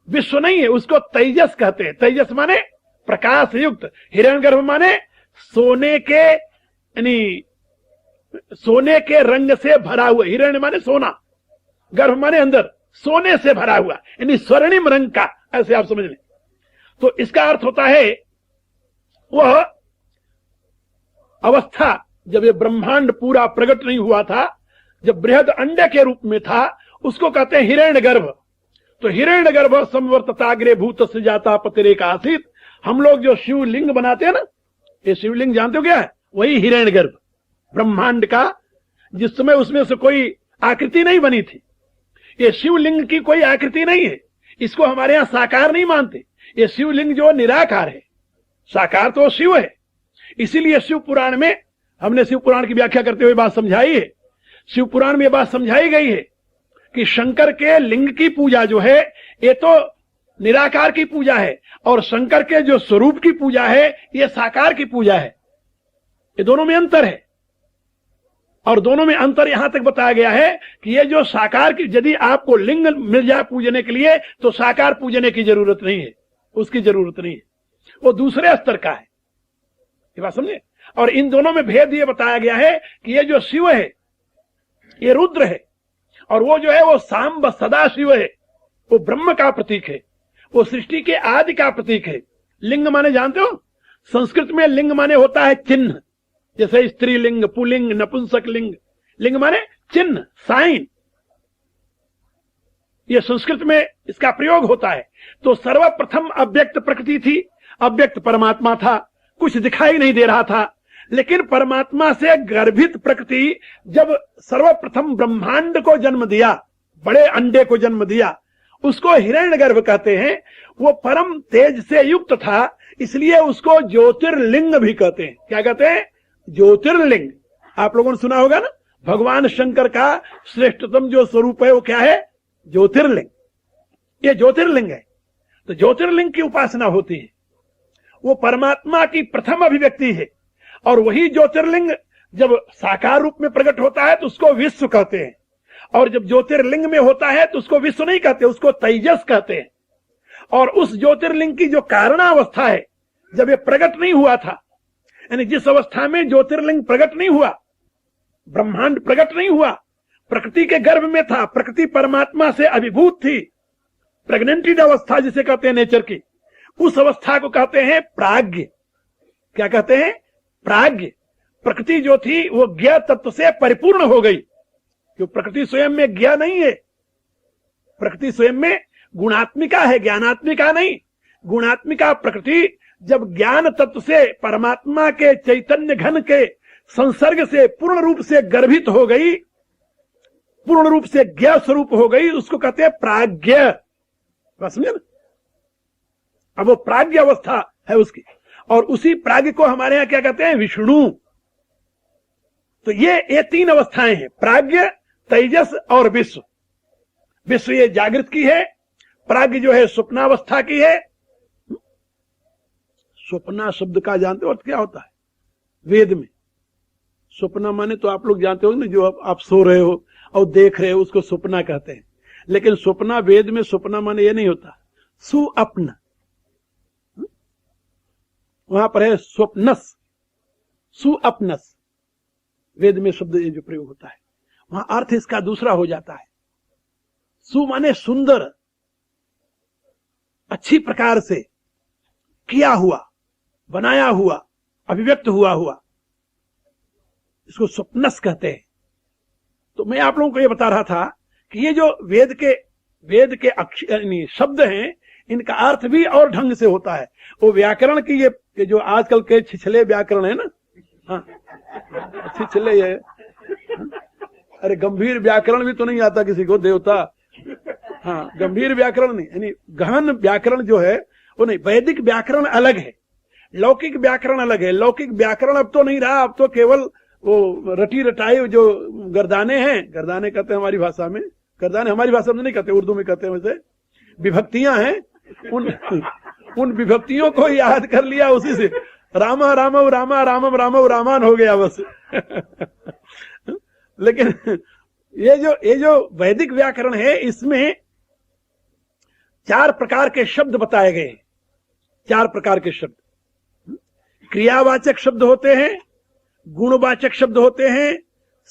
विश्व नहीं है, उसको तेजस कहते हैं। तेजस माने प्रकाश युक्त, हिरण्यगर्भ माने सोने के यानी सोने के रंग से भरा हुआ। हिरण्य माने सोना, गर्भ माने अंदर, सोने से भरा हुआ यानी स्वर्णिम रंग का, ऐसे आप समझ लें। तो इसका अर्थ होता है वह अवस्था जब ये ब्रह्मांड पूरा प्रकट नहीं हुआ था, जब बृहद अंडे के रूप में था, उसको कहते हैं हिरण्यगर्भ। तो हिरण्यगर्भ संवर्तताग्रे भूतस्य जाता पतिरेक आसीत। हम लोग जो शिवलिंग बनाते हैं ना, ये शिवलिंग जानते हो क्या है? वही हिरण्यगर्भ ब्रह्मांड का, जिस समय उसमें से कोई आकृति नहीं बनी थी। ये शिवलिंग की कोई आकृति नहीं है, इसको हमारे यहां साकार नहीं मानते। ये शिवलिंग जो निराकार है, साकार तो शिव है। इसीलिए शिव पुराण में, हमने शिव पुराण की व्याख्या करते हुए बात समझाई है, शिव पुराण में बात समझाई गई है कि शंकर के लिंग की पूजा जो है ये तो निराकार की पूजा है, और शंकर के जो स्वरूप की पूजा है ये साकार की पूजा है। ये दोनों में अंतर है, और दोनों में अंतर यहां तक बताया गया है कि ये जो साकार की, यदि आपको लिंग मिल जाए पूजने के लिए तो साकार पूजने की जरूरत नहीं है, उसकी जरूरत नहीं है, वो दूसरे स्तर का है। ये बात समझे? और इन दोनों में भेद ये बताया गया है कि ये जो शिव है ये रुद्र है, और वो जो है वो सांब सदा शिव है, वो ब्रह्म का प्रतीक है, वो सृष्टि के आदि का प्रतीक है। लिंग माने जानते हो? संस्कृत में लिंग माने होता है चिन्ह, जैसे स्त्रीलिंग, पुलिंग, नपुंसक लिंग। लिंग माने चिन्ह, साइन। ये संस्कृत में इसका प्रयोग होता है। तो सर्वप्रथम अव्यक्त प्रकृति थी, अव्यक्त परमात्मा था, कुछ दिखाई नहीं दे रहा था। लेकिन परमात्मा से गर्भित प्रकृति जब सर्वप्रथम ब्रह्मांड को जन्म दिया, बड़े अंडे को जन्म दिया, उसको हिरण्यगर्भ कहते हैं। वो परम तेज से युक्त था, इसलिए उसको ज्योतिर्लिंग भी कहते हैं। क्या कहते हैं? ज्योतिर्लिंग। आप लोगों ने सुना होगा ना, भगवान शंकर का श्रेष्ठतम जो स्वरूप है वो क्या है? ज्योतिर्लिंग। ये ज्योतिर्लिंग है। तो ज्योतिर्लिंग की उपासना होती है, वो परमात्मा की प्रथम अभिव्यक्ति है। और वही ज्योतिर्लिंग जब साकार रूप में प्रकट होता है तो उसको विश्व कहते हैं, और जब ज्योतिर्लिंग में होता है तो उसको विश्व नहीं कहते, उसको तेजस कहते हैं। और उस ज्योतिर्लिंग की जो कारणावस्था है, जब ये प्रकट नहीं हुआ था, यानी जिस अवस्था में ज्योतिर्लिंग प्रकट नहीं हुआ, ब्रह्मांड प्रकट नहीं हुआ, प्रकृति के गर्भ में था, प्रकृति परमात्मा से अभिभूत थी, प्रेग्नेंटेड अवस्था जिसे कहते हैं नेचर की, उस अवस्था को कहते हैं प्राज्ञ। क्या कहते हैं? प्राज्ञ। प्रकृति जो थी वो ज्ञ तत्व से परिपूर्ण हो गई, क्यों? प्रकृति स्वयं में ज्ञ नहीं है, प्रकृति स्वयं में गुणात्मिका है, ज्ञानात्मिका नहीं। गुणात्मिका प्रकृति जब ज्ञान तत्व से, परमात्मा के चैतन्य घन के संसर्ग से पूर्ण रूप से गर्भित हो गई, पूर्ण रूप से ज्ञ स्वरूप हो गई, उसको कहते हैं प्राज्ञ। समझे ना? अब वो प्राज्ञ अवस्था है उसकी, और उसी प्राज्ञ को हमारे यहां क्या कहते हैं? विष्णु। तो ये तीन अवस्थाएं हैं, प्राज्ञ, तेजस और विश्व। विश्व ये जागृत की है, प्राज्ञ जो है स्वप्नावस्था की है। स्वप्ना शब्द का जानते हो अर्थ क्या होता है? वेद में स्वप्ना माने तो आप लोग जानते हो ना, जो आप सो रहे हो और देख रहे हो उसको स्वप्ना कहते हैं। लेकिन स्वप्ना, वेद में स्वप्ना माने ये नहीं होता, सुअप्न। वहां पर है स्वप्नस, सुअप्नस। वेद में शब्द ये जो प्रयोग होता है, वहां अर्थ इसका दूसरा हो जाता है। सु माने सुंदर, अच्छी प्रकार से किया हुआ, बनाया हुआ, अभिव्यक्त हुआ, इसको स्वप्नस कहते हैं। तो मैं आप लोगों को ये बता रहा था कि ये जो वेद के शब्द हैं, इनका अर्थ भी और ढंग से होता है। वो व्याकरण की ये जो आजकल के छिछले व्याकरण है ना, हाँ छिछले ये, अरे गंभीर व्याकरण भी तो नहीं आता किसी को, देवता। हाँ, गंभीर व्याकरण नहीं, यानी गहन व्याकरण जो है वो नहीं। वैदिक व्याकरण अलग है, लौकिक व्याकरण अलग है। लौकिक व्याकरण अब तो नहीं रहा, अब तो केवल वो रटी रटाई जो गर्दाने हैं, गर्दाने कहते हैं हमारी भाषा में, गर्दाने हमारी भाषा में नहीं कहते, उर्दू में कहते हैं, वैसे विभक्तियां हैं, उन विभक्तियों को याद कर लिया, उसी से रामा रामव रामा रामम रामव रामान हो गया बस। लेकिन ये जो वैदिक व्याकरण है, इसमें 4 प्रकार के शब्द बताए गए हैं। 4 प्रकार के शब्द, क्रियावाचक शब्द होते हैं, गुणवाचक शब्द होते हैं,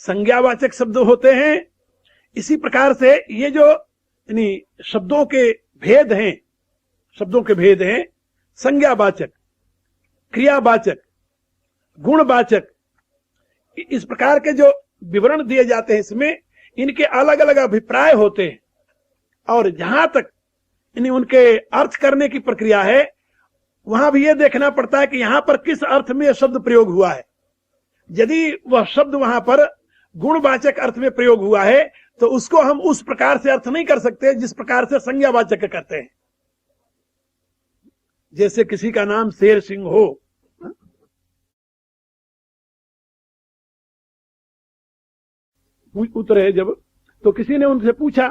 संज्ञावाचक शब्द होते हैं। इसी प्रकार से ये जो यानी शब्दों के भेद हैं, संज्ञावाचक, क्रियावाचक, गुणवाचक, इस प्रकार के जो विवरण दिए जाते हैं, इसमें इनके अलग अलग अभिप्राय होते हैं। और जहां तक उनके अर्थ करने की प्रक्रिया है, वहां भी यह देखना पड़ता है कि यहां पर किस अर्थ में यह शब्द प्रयोग हुआ है। यदि वह शब्द वहां पर गुणवाचक अर्थ में प्रयोग हुआ है, तो उसको हम उस प्रकार से अर्थ नहीं कर सकते जिस प्रकार से संज्ञावाचक करते हैं। जैसे किसी का नाम शेर सिंह हो, उतरे जब, तो किसी ने उनसे पूछा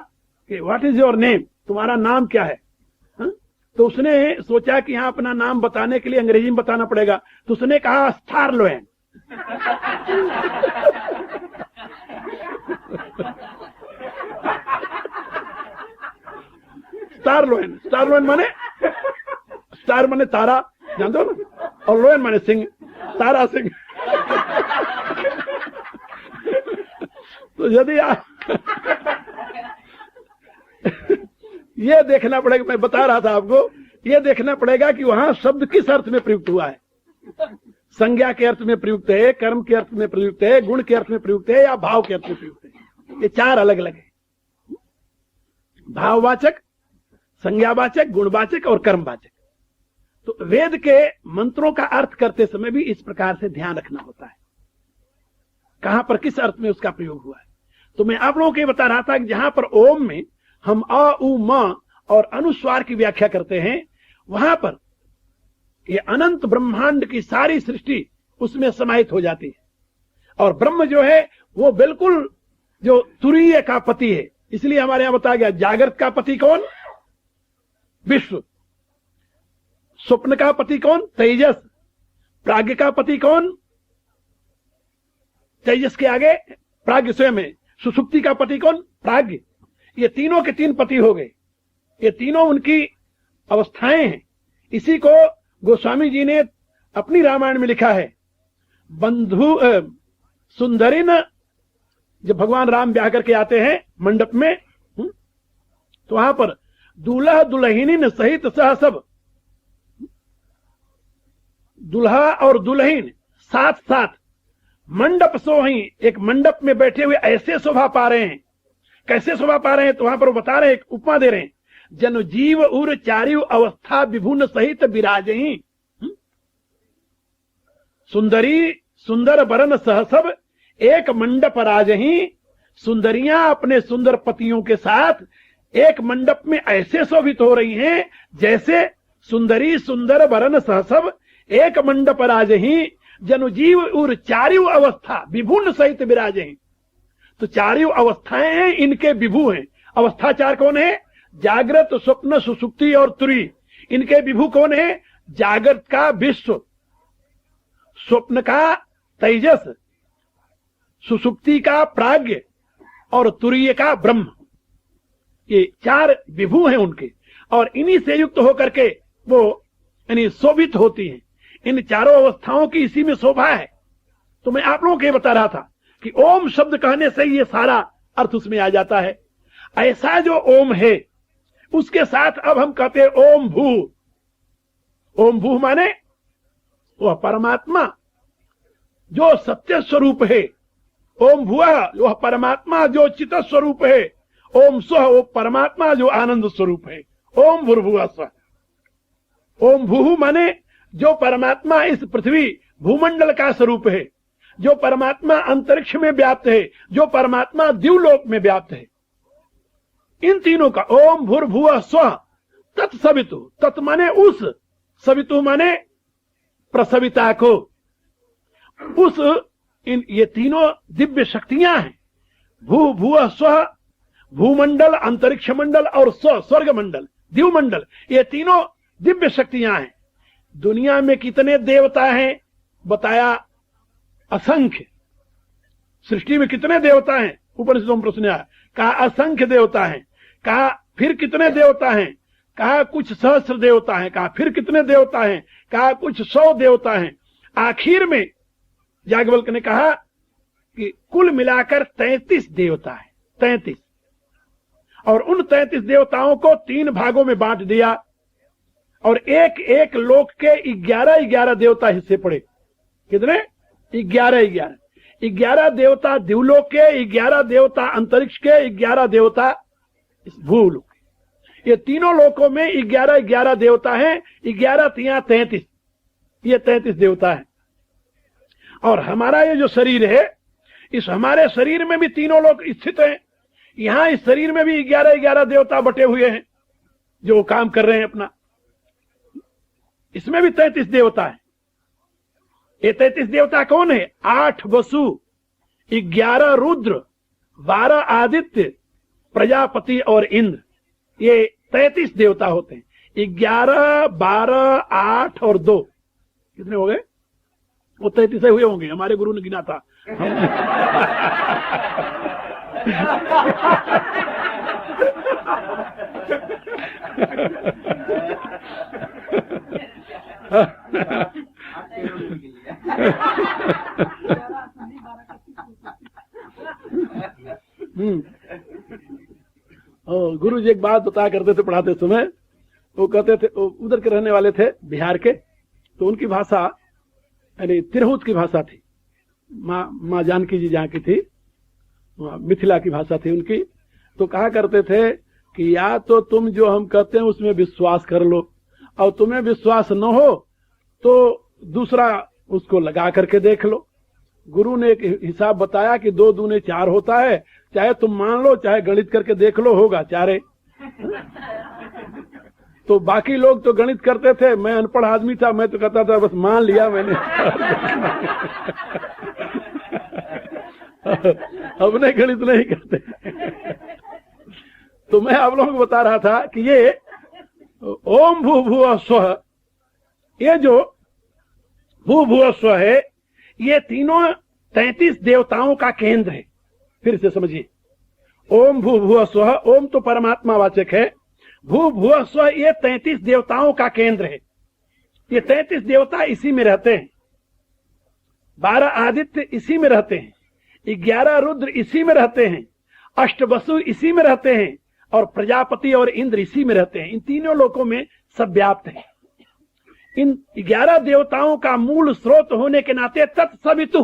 कि व्हाट इज योर नेम, तुम्हारा नाम क्या है? तो उसने सोचा कि यहां अपना नाम बताने के लिए अंग्रेजी में बताना पड़ेगा, तो उसने कहा स्टारलोएन। स्टारलोएन, स्टारलोएन माने, स्टार माने तारा, जानते हो ना, और लोएन माने सिंह, तारा सिंह। तो यदि आप ये देखना पड़ेगा, मैं बता रहा था आपको, ये देखना पड़ेगा कि वहां शब्द किस अर्थ में प्रयुक्त हुआ है। संज्ञा के अर्थ में प्रयुक्त है, कर्म के अर्थ में प्रयुक्त है, गुण के अर्थ में प्रयुक्त है, या भाव के अर्थ में प्रयुक्त है। ये 4 अलग अलग है, भाववाचक, संज्ञावाचक, गुणवाचक और कर्मवाचक। तो वेद के मंत्रों का अर्थ करते समय भी इस प्रकार से ध्यान रखना होता है, कहां पर किस अर्थ में उसका प्रयोग हुआ है। तो मैं आप लोगों को बता रहा था कि जहां पर ओम में हम अ, उ, म और अनुस्वार की व्याख्या करते हैं, वहां पर ये अनंत ब्रह्मांड की सारी सृष्टि उसमें समाहित हो जाती है। और ब्रह्म जो है वो बिल्कुल जो तुरीय का पति है, इसलिए हमारे यहां बताया गया जागृत का पति कौन? विश्व। स्वप्न का पति कौन? तेजस। प्राज्ञ का पति कौन? तेजस के आगे प्राज्ञ स्वयं है। सुषुप्ति का पति कौन? प्राज्ञ। ये तीनों के 3 पति हो गए, ये तीनों उनकी अवस्थाएं हैं। इसी को गोस्वामी जी ने अपनी रामायण में लिखा है। बंधु सुंदरिन, जब भगवान राम ब्याह करके आते हैं मंडप में, तो वहां पर दूल्हा दुल्हनिन सहित सह सब, दूल्हा और दुल्हन साथ साथ मंडप सोही, एक मंडप में बैठे हुए ऐसे शोभा पा रहे हैं। कैसे शोभा पा रहे हैं? तो वहां पर वो बता रहे हैं, एक उपमा दे रहे हैं। जन जीव उर चारिव अवस्था विभुन सहित विराजही, सुंदरी सुंदर बरन सह सब एक मंडप राजही। सुंदरियां अपने सुंदर पतियों के साथ एक मंडप में ऐसे शोभित हो रही हैं जैसे सुंदरी सुंदर बरन सह सब एक मंडप राजही। जनु जीव उर चारिव अवस्था विभुन सहित विराजही। तो चारिव अवस्थाएं हैं, इनके विभु हैं। अवस्था 4 कौन है? जागृत, स्वप्न, सुषुप्ति और तुरी। इनके विभु कौन है? जागृत का विश्व, स्वप्न का तेजस, सुषुप्ति का प्राज्ञ और तुरीय का ब्रह्म। ये 4 विभु हैं उनके, और इन्हीं से युक्त होकर के वो यानी शोभित होती हैं। इन चारों अवस्थाओं की इसी में शोभा है। तो मैं आप लोगों को बता रहा था कि ओम शब्द कहने से ये सारा अर्थ उसमें आ जाता है। ऐसा जो ओम है, उसके साथ अब हम कहते हैं ओम भू। ओम भू माने वह परमात्मा जो सत्य स्वरूप है। ओम भुआ वह परमात्मा जो चित स्वरूप है। ओम स्वः वो परमात्मा जो आनंद स्वरूप है। ओम भूर्भुवः स्वः। ओम भू माने जो परमात्मा इस पृथ्वी भूमंडल का स्वरूप है, जो परमात्मा अंतरिक्ष में व्याप्त है, जो परमात्मा द्युलोक में व्याप्त है। इन तीनों का ओम भूर्भुवः स्वः तत्सवितु। तत् माने उस, सवितु माने प्रसविता को। उस ये तीनों दिव्य शक्तियां हैं। भू भुवः स्वः, भूमंडल, अंतरिक्ष मंडल और स्वर्ग मंडल, द्युमंडल, ये तीनों दिव्य शक्तियां हैं। दुनिया में कितने देवता हैं बताया, असंख्य। सृष्टि में कितने देवता हैं, उपनिषदों में प्रश्न आया, कहा असंख्य देवता हैं। कहा फिर कितने देवता हैं, कहा कुछ सहस्त्र देवता हैं। कहा फिर कितने देवता हैं, कहा कुछ 100 देवता हैं। आखिर में याज्ञवल्क्य ने कहा कि कुल मिलाकर 33 देवता है, 33। और उन 33 देवताओं को 3 भागों में बांट दिया और एक एक लोक के 11 देवता हिस्से पड़े। कितने? 11 देवता दिवलोक के, 11 देवता अंतरिक्ष के, 11 देवता इस भूलोक के। ये तीनों लोकों में 11 देवता हैं। 11 तिया 33, ये 33 देवता है। और हमारा ये जो शरीर है, इस हमारे शरीर में भी तीनों लोग स्थित हैं। यहां इस शरीर में भी 11 देवता बटे हुए हैं जो काम कर रहे हैं अपना। इसमें भी 33 देवता है। ये 33 देवता कौन है? 8 वसु, 11 रुद्र, 12 आदित्य, प्रजापति और इंद्र। ये 33 देवता होते हैं। 11, 12, 8 और 2 कितने हो गए? वो 33 हुए होंगे, हमारे गुरु ने गिना था। गुरु जी एक बात बताया करते थे पढ़ाते समय। वो कहते थे, उधर के रहने वाले थे बिहार के, तो उनकी भाषा यानी तिरहुत की भाषा थी। माँ जानकी जी जहाँ की थी, मिथिला की भाषा थी उनकी। तो कहा करते थे कि या तो तुम जो हम कहते हैं उसमें विश्वास कर लो, और तुम्हें विश्वास न हो तो दूसरा उसको लगा करके देख लो। गुरु ने एक हिसाब बताया कि 2 दूने 4 होता है, चाहे तुम मान लो चाहे गणित करके देख लो, होगा 4। तो बाकी लोग तो गणित करते थे, मैं अनपढ़ आदमी था, मैं तो कहता था बस मान लिया मैंने। अपने गणित नहीं करते। तो मैं आप लोगों को बता रहा था कि ये ओम भू भुव स्वः, ये जो भू भुव स्वः है, ये तीनों 33 देवताओं का केंद्र है। फिर से समझिए, ओम भू भुव स्वः, ओम तो परमात्मा वाचक है, भू भुव स्वः ये 33 देवताओं का केंद्र है। ये 33 देवता इसी में रहते हैं। 12 आदित्य इसी में रहते हैं, 11 रुद्र इसी में रहते हैं, 8 वसु इसी में रहते हैं, और प्रजापति और इंद्र इसी में रहते हैं। इन तीनों लोकों में सब व्याप्त है। इन 11 देवताओं का मूल स्रोत होने के नाते तत्सवितु।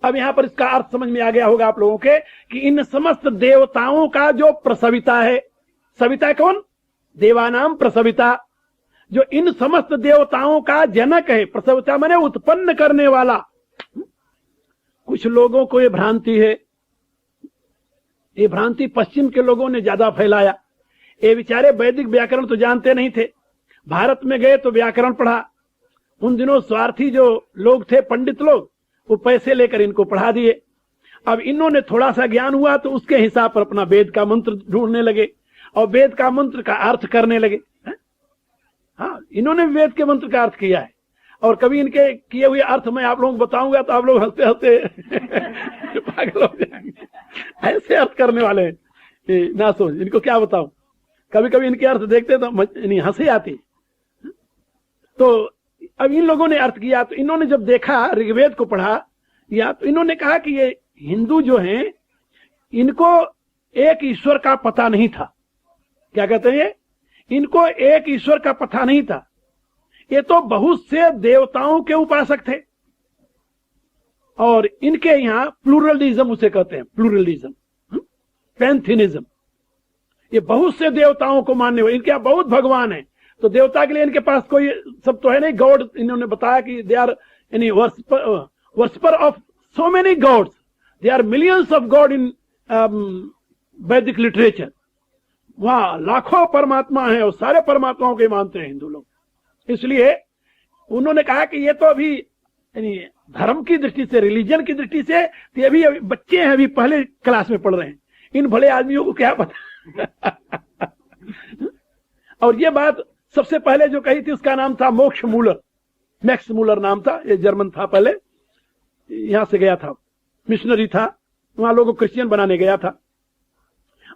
अब यहां पर इसका अर्थ समझ में आ गया होगा आप लोगों के कि इन समस्त देवताओं का जो प्रसविता है, सविता कौन? देवानाम प्रसविता। जो इन समस्त देवताओं का जनक है, प्रसविता माने उत्पन्न करने वाला। कुछ लोगों को ये भ्रांति है, ये भ्रांति पश्चिम के लोगों ने ज्यादा फैलाया। ये बेचारे वैदिक व्याकरण तो जानते नहीं थे, भारत में गए तो व्याकरण पढ़ा। उन दिनों स्वार्थी जो लोग थे, पंडित लोग, वो पैसे लेकर इनको पढ़ा दिए। अब इन्होंने थोड़ा सा ज्ञान हुआ तो उसके हिसाब पर अपना वेद का मंत्र ढूंढने लगे और वेद का मंत्र का अर्थ करने लगे। हाँ, इन्होंने वेद के मंत्र का अर्थ किया है, और कभी इनके किए हुए अर्थ मैं आप लोगों को बताऊंगा तो आप लोग हंसते हंसते पागल हो जाएंगे। ऐसे अर्थ करने वाले हैं, ना सोच इनको क्या बताऊं। कभी कभी इनके अर्थ देखते तो हंसी आती। तो अब इन लोगों ने अर्थ किया, तो इन्होंने जब देखा, ऋग्वेद को पढ़ा या, तो इन्होंने कहा कि ये हिंदू जो हैं, इनको एक ईश्वर का पता नहीं था। क्या कहते हैं? इनको एक ईश्वर का पता नहीं था। ये तो बहुत से देवताओं के उपासक थे, और इनके यहां प्लूरलिज्म उसे कहते हैं, प्लूरलिज्म, पैंथेनिज्म। ये बहुत से देवताओं को मानने हुए, इनके यहां बहुत भगवान है। तो देवता के लिए इनके पास कोई सब तो है नहीं। गॉड, इन्होंने बताया कि they are any worshipper of so many gods, they are millions of god in Vedic literature. वहां लाखों परमात्मा हैं और सारे परमात्माओं के मानते हैं हिंदू लोग। इसलिए उन्होंने कहा कि ये तो अभी धर्म की दृष्टि से, रिलीजन की दृष्टि से तो ये अभी बच्चे हैं, अभी पहले क्लास में पढ़ रहे हैं, इन भले आदमियों को क्या पता। और ये बात सबसे पहले जो कही थी उसका नाम था मोक्ष मूलर, मैक्स मूलर नाम था, ये जर्मन था, पहले यहां से गया था, मिशनरी था, वहां लोगों को क्रिश्चियन बनाने गया था।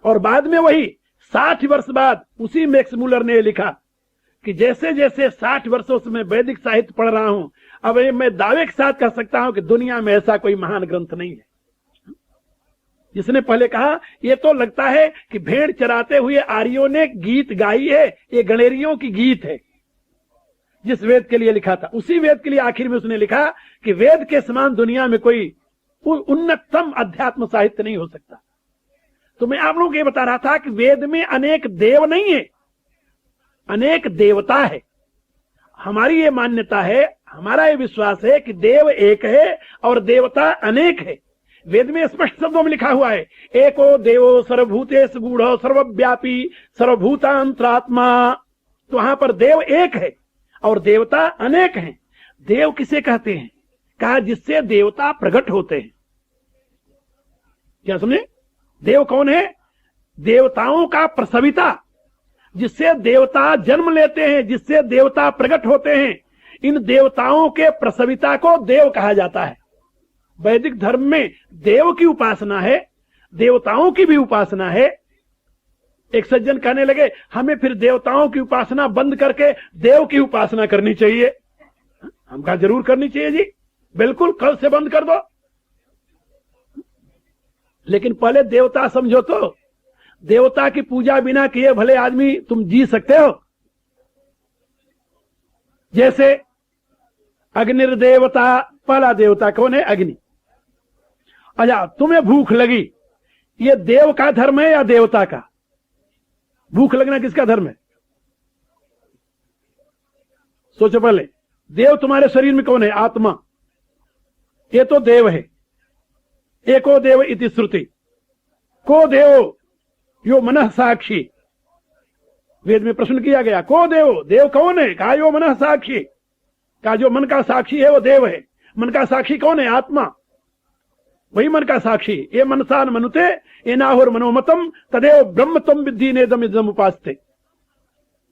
और बाद में वही 60 वर्ष बाद उसी मैक्स मूलर ने लिखा कि जैसे जैसे 60 वर्षों से मैं वैदिक साहित्य पढ़ रहा हूं, अब मैं दावे के साथ कह सकता हूं कि दुनिया में ऐसा कोई महान ग्रंथ नहीं है। जिसने पहले कहा ये तो लगता है कि भेड़ चराते हुए आर्यों ने गीत गाई है, ये गणेरियों की गीत है। जिस वेद के लिए लिखा था, उसी वेद के लिए आखिर में उसने लिखा कि वेद के समान दुनिया में कोई उन्नतम अध्यात्म साहित्य नहीं हो सकता। तो मैं आप लोगों को ये बता रहा था कि वेद में अनेक देव नहीं है, अनेक देवता है। हमारी ये मान्यता है, हमारा ये विश्वास है कि देव एक है और देवता अनेक है। वेद में स्पष्ट शब्दों में लिखा हुआ है, एको देवो सर्वभूतेषु गूढ़ो सर्वव्यापी सर्वभूतांतरात्मा। तो वहां पर देव एक है और देवता अनेक हैं। देव किसे कहते हैं? कहा जिससे देवता प्रकट होते हैं। क्या समझे? देव कौन है? देवताओं का प्रसविता, जिससे देवता जन्म लेते हैं, जिससे देवता प्रकट होते हैं। इन देवताओं के प्रसविता को देव कहा जाता है। वैदिक धर्म में देव की उपासना है, देवताओं की भी उपासना है। एक सज्जन कहने लगे हमें फिर देवताओं की उपासना बंद करके देव की उपासना करनी चाहिए। हम कहा जरूर करनी चाहिए जी, बिल्कुल, कल से बंद कर दो। लेकिन पहले देवता समझो तो, देवता की पूजा बिना किए भले आदमी तुम जी सकते हो? जैसे अग्निर्देवता, पहला देवता कौन है? अग्नि। अच्छा, तुम्हें भूख लगी, ये देव का धर्म है या देवता का? भूख लगना किसका धर्म है? सोचो पहले। देव तुम्हारे शरीर में कौन है? आत्मा। ये तो देव है। एको देव इति श्रुति, को देव यो मनः साक्षी। वेद में प्रश्न किया गया, को देव, देव कौन है? कहा यो मनः साक्षी। कहा जो मन का साक्षी है वो देव है। मन का साक्षी कौन है? आत्मा, वही मन का साक्षी। ये मनसा न मनुते ये नाहुर मनोमतम तदेव ब्रह्म तम विद्धि नेदम इदम उपास्ते।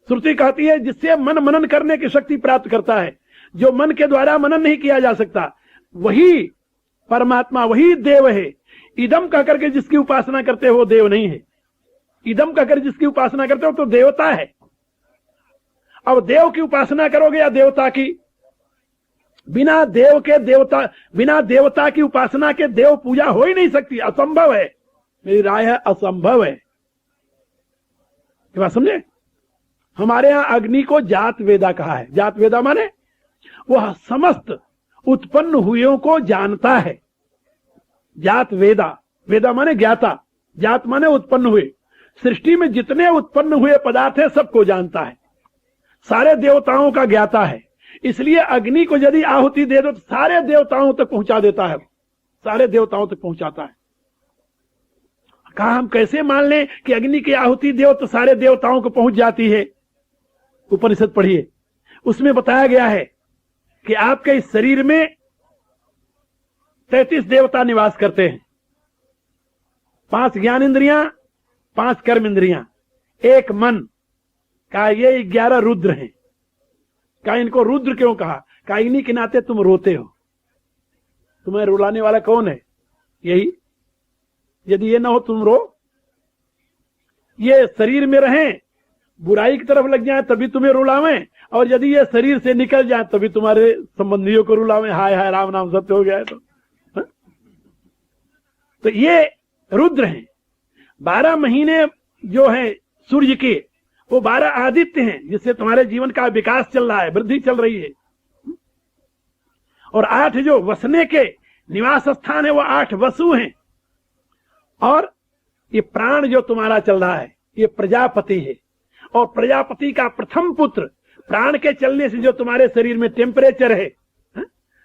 श्रुति कहती है जिससे मन मनन करने की शक्ति प्राप्त करता है। जो मन के द्वारा मनन नहीं किया जा सकता, वही परमात्मा, वही देव है। इदम कहकर के जिसकी उपासना करते हो वो देव नहीं है। इदम कहकर जिसकी उपासना करते हो तो देवता है। अब देव की उपासना करोगे या देवता की? बिना देव के देवता, बिना देवता की उपासना के देव पूजा हो ही नहीं सकती, असंभव है। मेरी राय है असंभव है। ये बात समझे? हमारे यहां अग्नि को जात वेदा कहा है। जात वेदा माने वह समस्त उत्पन्न हुएयों को जानता है। जात वेदा, वेदा माने ज्ञाता, जात माने उत्पन्न हुए। सृष्टि में जितने उत्पन्न हुए पदार्थ है सबको जानता है, सारे देवताओं का ज्ञाता है। इसलिए अग्नि को यदि आहुति दे दो तो सारे देवताओं तक पहुंचा देता है, सारे देवताओं तक पहुंचाता है। कहा हम कैसे मान लें कि अग्नि की आहुति दो तो सारे देवताओं को पहुंच जाती है? उपनिषद पढ़िए, उसमें बताया गया है कि आपके इस शरीर में 33 देवता निवास करते हैं। 5 ज्ञान इंद्रियां, 5 कर्म इंद्रियां, 1 मन। कहा ये 11 रुद्र हैं। कहा इनको रुद्र क्यों कहा? कहा इन्हीं के नाते तुम रोते हो। तुम्हें रुलाने वाला कौन है? यही। यदि ये ना हो तुम रो, ये शरीर में रहें, बुराई की तरफ लग जाए तभी तुम्हें रुलावें, और यदि ये शरीर से निकल जाए तभी तुम्हारे संबंधियों को रुलावें। हाय हाय राम नाम सत्य हो गया है। तो ये रुद्र हैं। 12 महीने जो हैं सूर्य के, वो 12 आदित्य हैं जिससे तुम्हारे जीवन का विकास चल रहा है, वृद्धि चल रही है। और 8 जो वसने के निवास स्थान है वो 8 वसु हैं। और ये प्राण जो तुम्हारा चल रहा है ये प्रजापति है। और प्रजापति का प्रथम पुत्र, प्राण के चलने से जो तुम्हारे शरीर में टेम्परेचर है,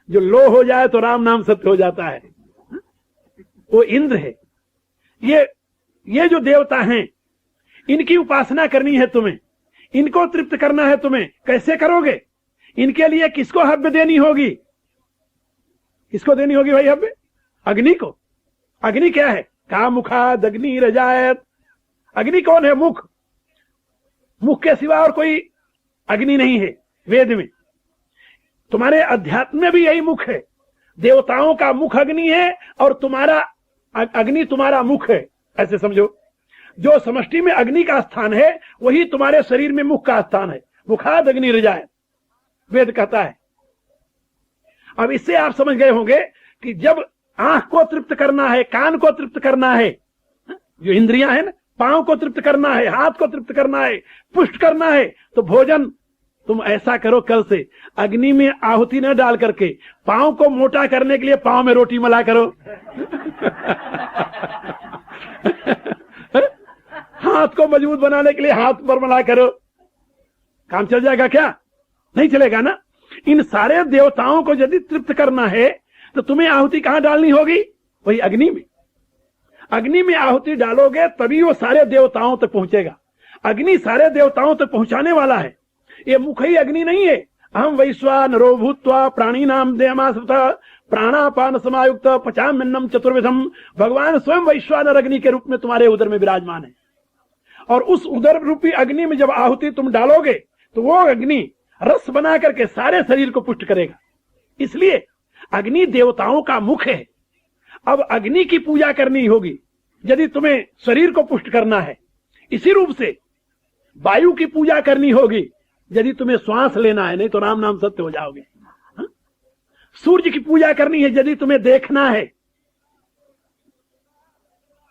जो लो हो जाए तो राम नाम सत्य हो जाता है, वो इंद्र है। ये जो देवता हैं इनकी उपासना करनी है तुम्हें, इनको तृप्त करना है तुम्हें। कैसे करोगे? इनके लिए किसको हव्य देनी होगी? किसको देनी होगी भाई हव्य? अग्नि को। अग्नि क्या है? का मुखाद अग्नि रजायत। अग्नि कौन है? मुख। मुख के सिवा और कोई अग्नि नहीं है वेद में। तुम्हारे अध्यात्म में भी यही मुख है। देवताओं का मुख अग्नि है और तुम्हारा अग्नि तुम्हारा मुख है, ऐसे समझो। जो समष्टि में अग्नि का स्थान है वही तुम्हारे शरीर में मुख का स्थान है। मुखाद अग्नि रजाए वेद कहता है। अब इससे आप समझ गए होंगे कि जब आंख को तृप्त करना है, कान को तृप्त करना है, जो इंद्रियां हैं ना, पांव को तृप्त करना है, हाथ को तृप्त करना है, पुष्ट करना है, तो भोजन तुम ऐसा करो, कल से अग्नि में आहुति न डाल करके पांव को मोटा करने के लिए पांव में रोटी मला करो। हाथ को मजबूत बनाने के लिए हाथ पर मला करो। काम चल जाएगा क्या? नहीं चलेगा ना। इन सारे देवताओं को यदि तृप्त करना है तो तुम्हें आहुति कहां डालनी होगी? वही अग्नि में। अग्नि में आहुति डालोगे तभी वो सारे देवताओं तक पहुंचेगा। अग्नि सारे देवताओं तक पहुंचाने वाला है। ये मुख ही अग्नि नहीं है। अहम वैश्वानरो भूत्वा प्राणी नाम देहमाश्रितः प्राणापान समायुक्त पचाम्यन्नम चतुर्विधम। भगवान स्वयं वैश्वानर अग्नि के रूप में तुम्हारे उदर में विराजमान है। और उस उदर रूपी अग्नि में जब आहुति तुम डालोगे तो वो अग्नि रस बना करके सारे शरीर को पुष्ट करेगा। इसलिए अग्नि देवताओं का मुख है। अब अग्नि की पूजा करनी होगी यदि तुम्हें शरीर को पुष्ट करना है। इसी रूप से वायु की पूजा करनी होगी यदि तुम्हें श्वास लेना है, नहीं तो राम नाम सत्य हो जाओगे। हा? सूर्य की पूजा करनी है यदि तुम्हें देखना है।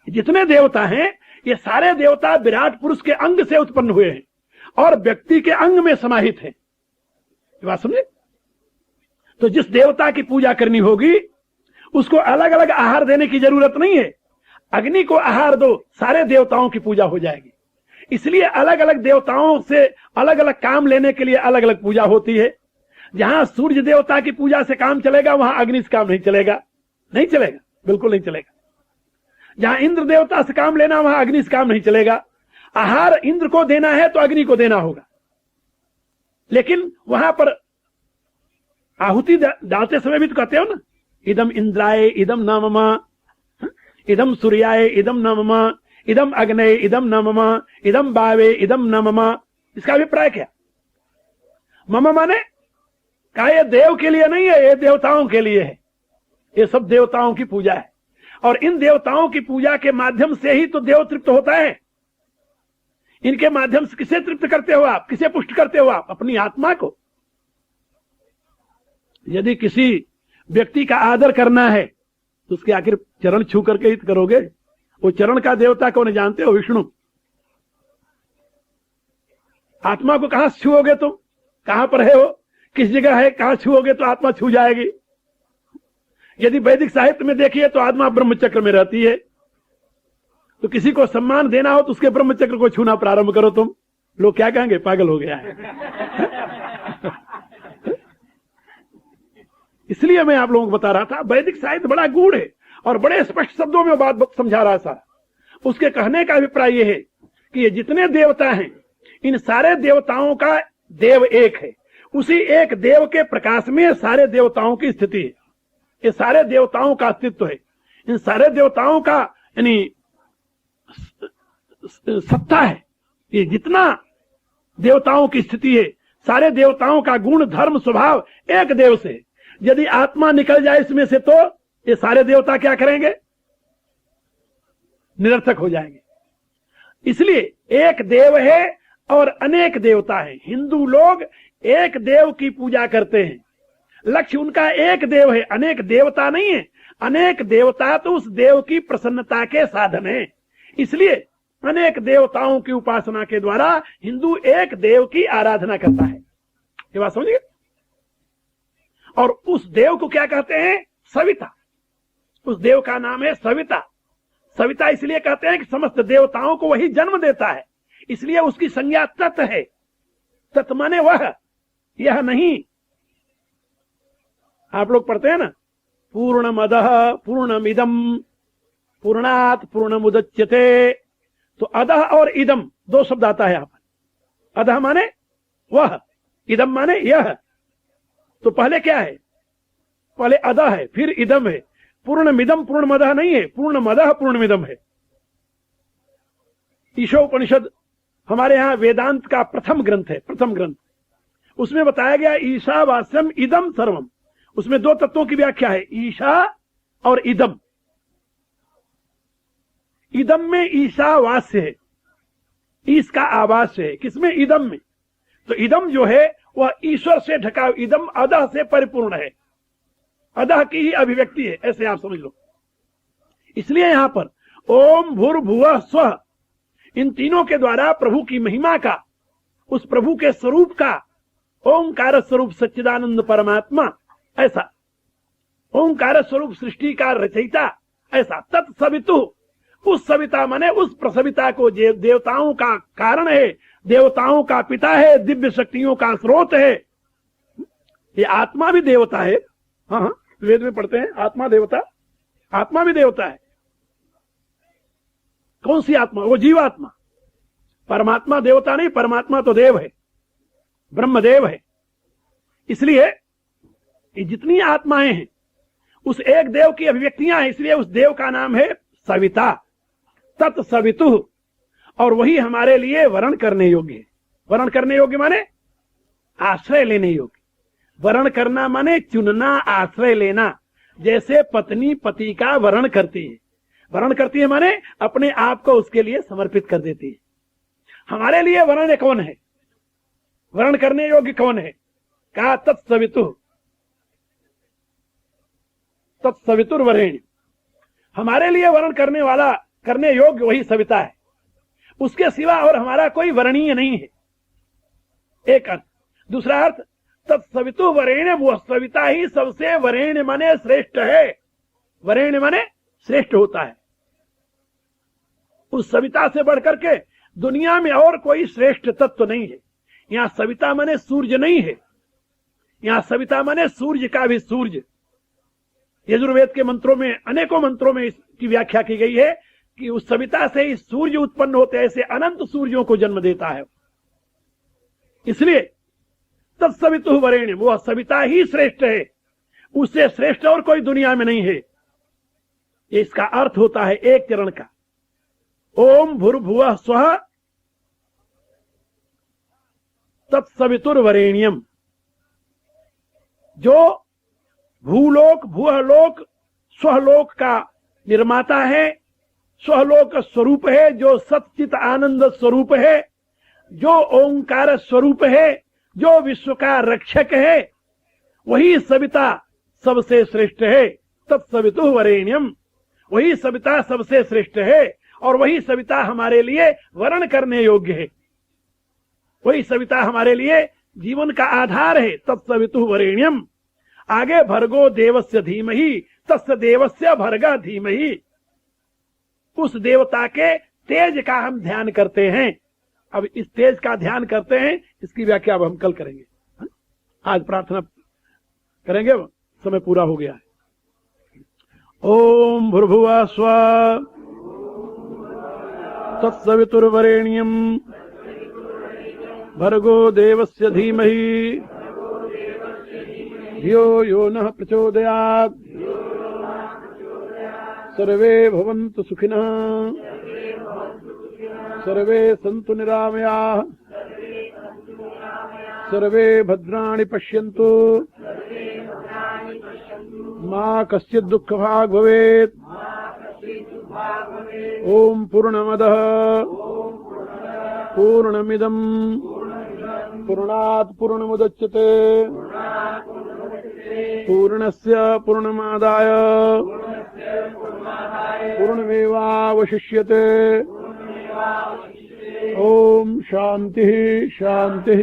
जितने देवता हैं ये सारे देवता विराट पुरुष के अंग से उत्पन्न हुए हैं और व्यक्ति के अंग में समाहित हैं। ये बात समझे? तो जिस देवता की पूजा करनी होगी उसको अलग अलग आहार देने की जरूरत नहीं है। अग्नि को आहार दो, सारे देवताओं की पूजा हो जाएगी। इसलिए अलग अलग देवताओं से अलग अलग काम लेने के लिए अलग अलग पूजा होती है। जहां सूर्य देवता की पूजा से काम चलेगा वहां अग्नि से काम नहीं चलेगा। नहीं चलेगा, बिल्कुल नहीं चलेगा। जहां इंद्र देवता से काम लेना वहां अग्नि से काम नहीं चलेगा। आहार इंद्र को देना है तो अग्नि को देना होगा। लेकिन वहां पर आहुति डालते समय भी तो कहते हो ना, इदम इंद्राय इदम न मम, इदम सूर्याय इदम न मम, इदम अग्नये इदम न मम, इदम वावे इदम न मम। इसका अभिप्राय क्या? मम माने कहा ये देव के लिए नहीं है, ये देवताओं के लिए है। ये सब देवताओं की पूजा है और इन देवताओं की पूजा के माध्यम से ही तो देव तृप्त होता है। इनके माध्यम से किसे तृप्त करते हो आप? किसे पुष्ट करते हो आप? अपनी आत्मा को। यदि किसी व्यक्ति का आदर करना है तो उसके आखिर चरण छू करके ही करोगे। वो चरण का देवता कौन है जानते हो? विष्णु। आत्मा को कहां छुओगे तुम? कहां पर है वो? किस जगह है? कहां छुओगे तो आत्मा छू जाएगी। यदि वैदिक साहित्य में देखिए तो आत्मा ब्रह्मचक्र में रहती है। तो किसी को सम्मान देना हो तो उसके ब्रह्मचक्र को छूना प्रारंभ करो तुम। लोग क्या कहेंगे? पागल हो गया है। इसलिए मैं आप लोगों को बता रहा था वैदिक साहित्य बड़ा गूढ़ है और बड़े स्पष्ट शब्दों में बात समझा रहा था। उसके कहने का अभिप्राय यह है कि ये जितने देवता हैं इन सारे देवताओं का देव एक है। उसी एक देव के प्रकाश में सारे देवताओं की स्थिति है। ये सारे देवताओं का अस्तित्व है। इन सारे देवताओं का यानी सत्ता है। ये जितना देवताओं की स्थिति है, सारे देवताओं का गुण धर्म स्वभाव एक देव से। यदि आत्मा निकल जाए इसमें से तो ये सारे देवता क्या करेंगे? निरर्थक हो जाएंगे। इसलिए एक देव है और अनेक देवता है। हिंदू लोग एक देव की पूजा करते हैं। लक्ष्य उनका एक देव है, अनेक देवता नहीं है। अनेक देवता तो उस देव की प्रसन्नता के साधन है। इसलिए अनेक देवताओं की उपासना के द्वारा हिंदू एक देव की आराधना करता है। ये बात समझिए। और उस देव को क्या कहते हैं? सविता। उस देव का नाम है सविता। सविता इसलिए कहते हैं कि समस्त देवताओं को वही जन्म देता है, इसलिए उसकी संज्ञा तत् है। तत् माने वह, यह नहीं। आप लोग पढ़ते हैं ना, पूर्णमदः पूर्णमिदं पूर्णात् पूर्णमुदच्यते। तो अदह और इदम दो शब्द आता है यहां पर। अदह माने वह, इदम माने यह। तो पहले क्या है? पहले अदह है, फिर इदम है। पूर्णमिदम पूर्णमदः नहीं है, पूर्णमदः पूर्णमिदम है। ईशोपनिषद हमारे यहां वेदांत का प्रथम ग्रंथ है। प्रथम ग्रंथ उसमें बताया गया ईशावास्यम इदम सर्वम। उसमें दो तत्वों की व्याख्या है, ईशा और इदम। इदम में ईशावास्य है, ईश का आवास्य है, किसमें? इदम में। तो इदम जो है वह ईश्वर से ढका, इदम अदह से परिपूर्ण है, अदह की ही अभिव्यक्ति है, ऐसे आप समझ लो। इसलिए यहां पर ओम भूर्भुवः स्वः, इन तीनों के द्वारा प्रभु की महिमा का, उस प्रभु के स्वरूप का, ओंकार स्वरूप सच्चिदानंद परमात्मा, ऐसा ओंकार स्वरूप सृष्टि का रचयिता, ऐसा तत्सवितु, उस सविता माने उस प्रसविता को देवताओं का कारण है, देवताओं का पिता है, दिव्य शक्तियों का स्रोत है। ये आत्मा भी देवता है। हाँ, वेद में पढ़ते हैं आत्मा देवता, आत्मा भी देवता है। कौन सी आत्मा? वो जीवात्मा। परमात्मा देवता नहीं, परमात्मा तो देव है, ब्रह्मदेव है। इसलिए ये जितनी आत्माएं हैं उस एक देव की अभिव्यक्तियां हैं, इसलिए उस देव का नाम है सविता, तत्सवितु। और वही हमारे लिए वर्ण करने योग्य है। वर्ण करने योग्य माने आश्रय लेने योग्य। वर्ण करना माने चुनना, आश्रय लेना। जैसे पत्नी पति का वर्ण करती है, वर्ण करती है माने अपने आप को उसके लिए समर्पित कर देती है। हमारे लिए वर्ण कौन है, वर्ण करने योग्य कौन है? कहा तत्सवितु, तत्सवितुर्वरेण्य। हमारे लिए वर्ण करने वाला, करने योग्य वही सविता है, उसके सिवा और हमारा कोई वर्णीय नहीं है। एक अर्थ। दूसरा अर्थ, तत्सवितु वरेण्य, वो सविता ही सबसे वरेण्य माने श्रेष्ठ है। वरेण्य माने श्रेष्ठ होता है। उस सविता से बढ़कर के दुनिया में और कोई श्रेष्ठ तत्व नहीं है। यहां सविता माने सूर्य नहीं है, यहां सविता माने सूर्य का भी सूर्य। यजुर्वेद के मंत्रों में, अनेकों मंत्रों में इसकी व्याख्या की गई है कि उस सविता से ही सूर्य उत्पन्न होते, ऐसे अनंत सूर्यों को जन्म देता है। इसलिए तत्सवितु वरेण्य, वो सविता ही श्रेष्ठ है, उससे श्रेष्ठ और कोई दुनिया में नहीं है। इसका अर्थ होता है एक चरण का, ओम भूर्भुवः स्वः तत्सवितुर्वरेण्यम। जो भूलोक, भूलोक, स्वलोक का निर्माता है, स्वलोक स्वरूप है, जो सच्चित आनंद स्वरूप है, जो ओंकार स्वरूप है, जो विश्व का रक्षक है, वही सविता सबसे श्रेष्ठ है। तत्सवितु वरेण्यम, वही सविता सबसे श्रेष्ठ है और वही सविता हमारे लिए वर्ण करने योग्य है। वही सविता हमारे लिए जीवन का आधार है। तत्सवितु वरेण्यम। आगे भर्गो देवस्य धीमहि तस्य देवस्य भर्गा धीमहि। उस देवता के तेज का हम ध्यान करते हैं। अब इस तेज का ध्यान करते हैं, इसकी व्याख्या अब हम कल करेंगे। आज प्रार्थना करेंगे, समय पूरा हो गया है। ओम भूर्भुवः स्वः तत्सवितुर्वरेण्यम भर्गो देवस्य धीमहि धियो यो नः प्रचोदयात्। सर्वे भवन्तु सुखिनः, सर्वे सन्तु निरामयाः, सर्वे भद्राणि पश्यन्तु, मा कश्चित् दुःखभाग् भवेत्। ओम पूर्णमदः पूर्णमिदं पूर्णात् पूर्णमुदच्यते पूर्णस्य पूर्णमादाय पूर्णमेवावशिष्यते। ओम शांति शांति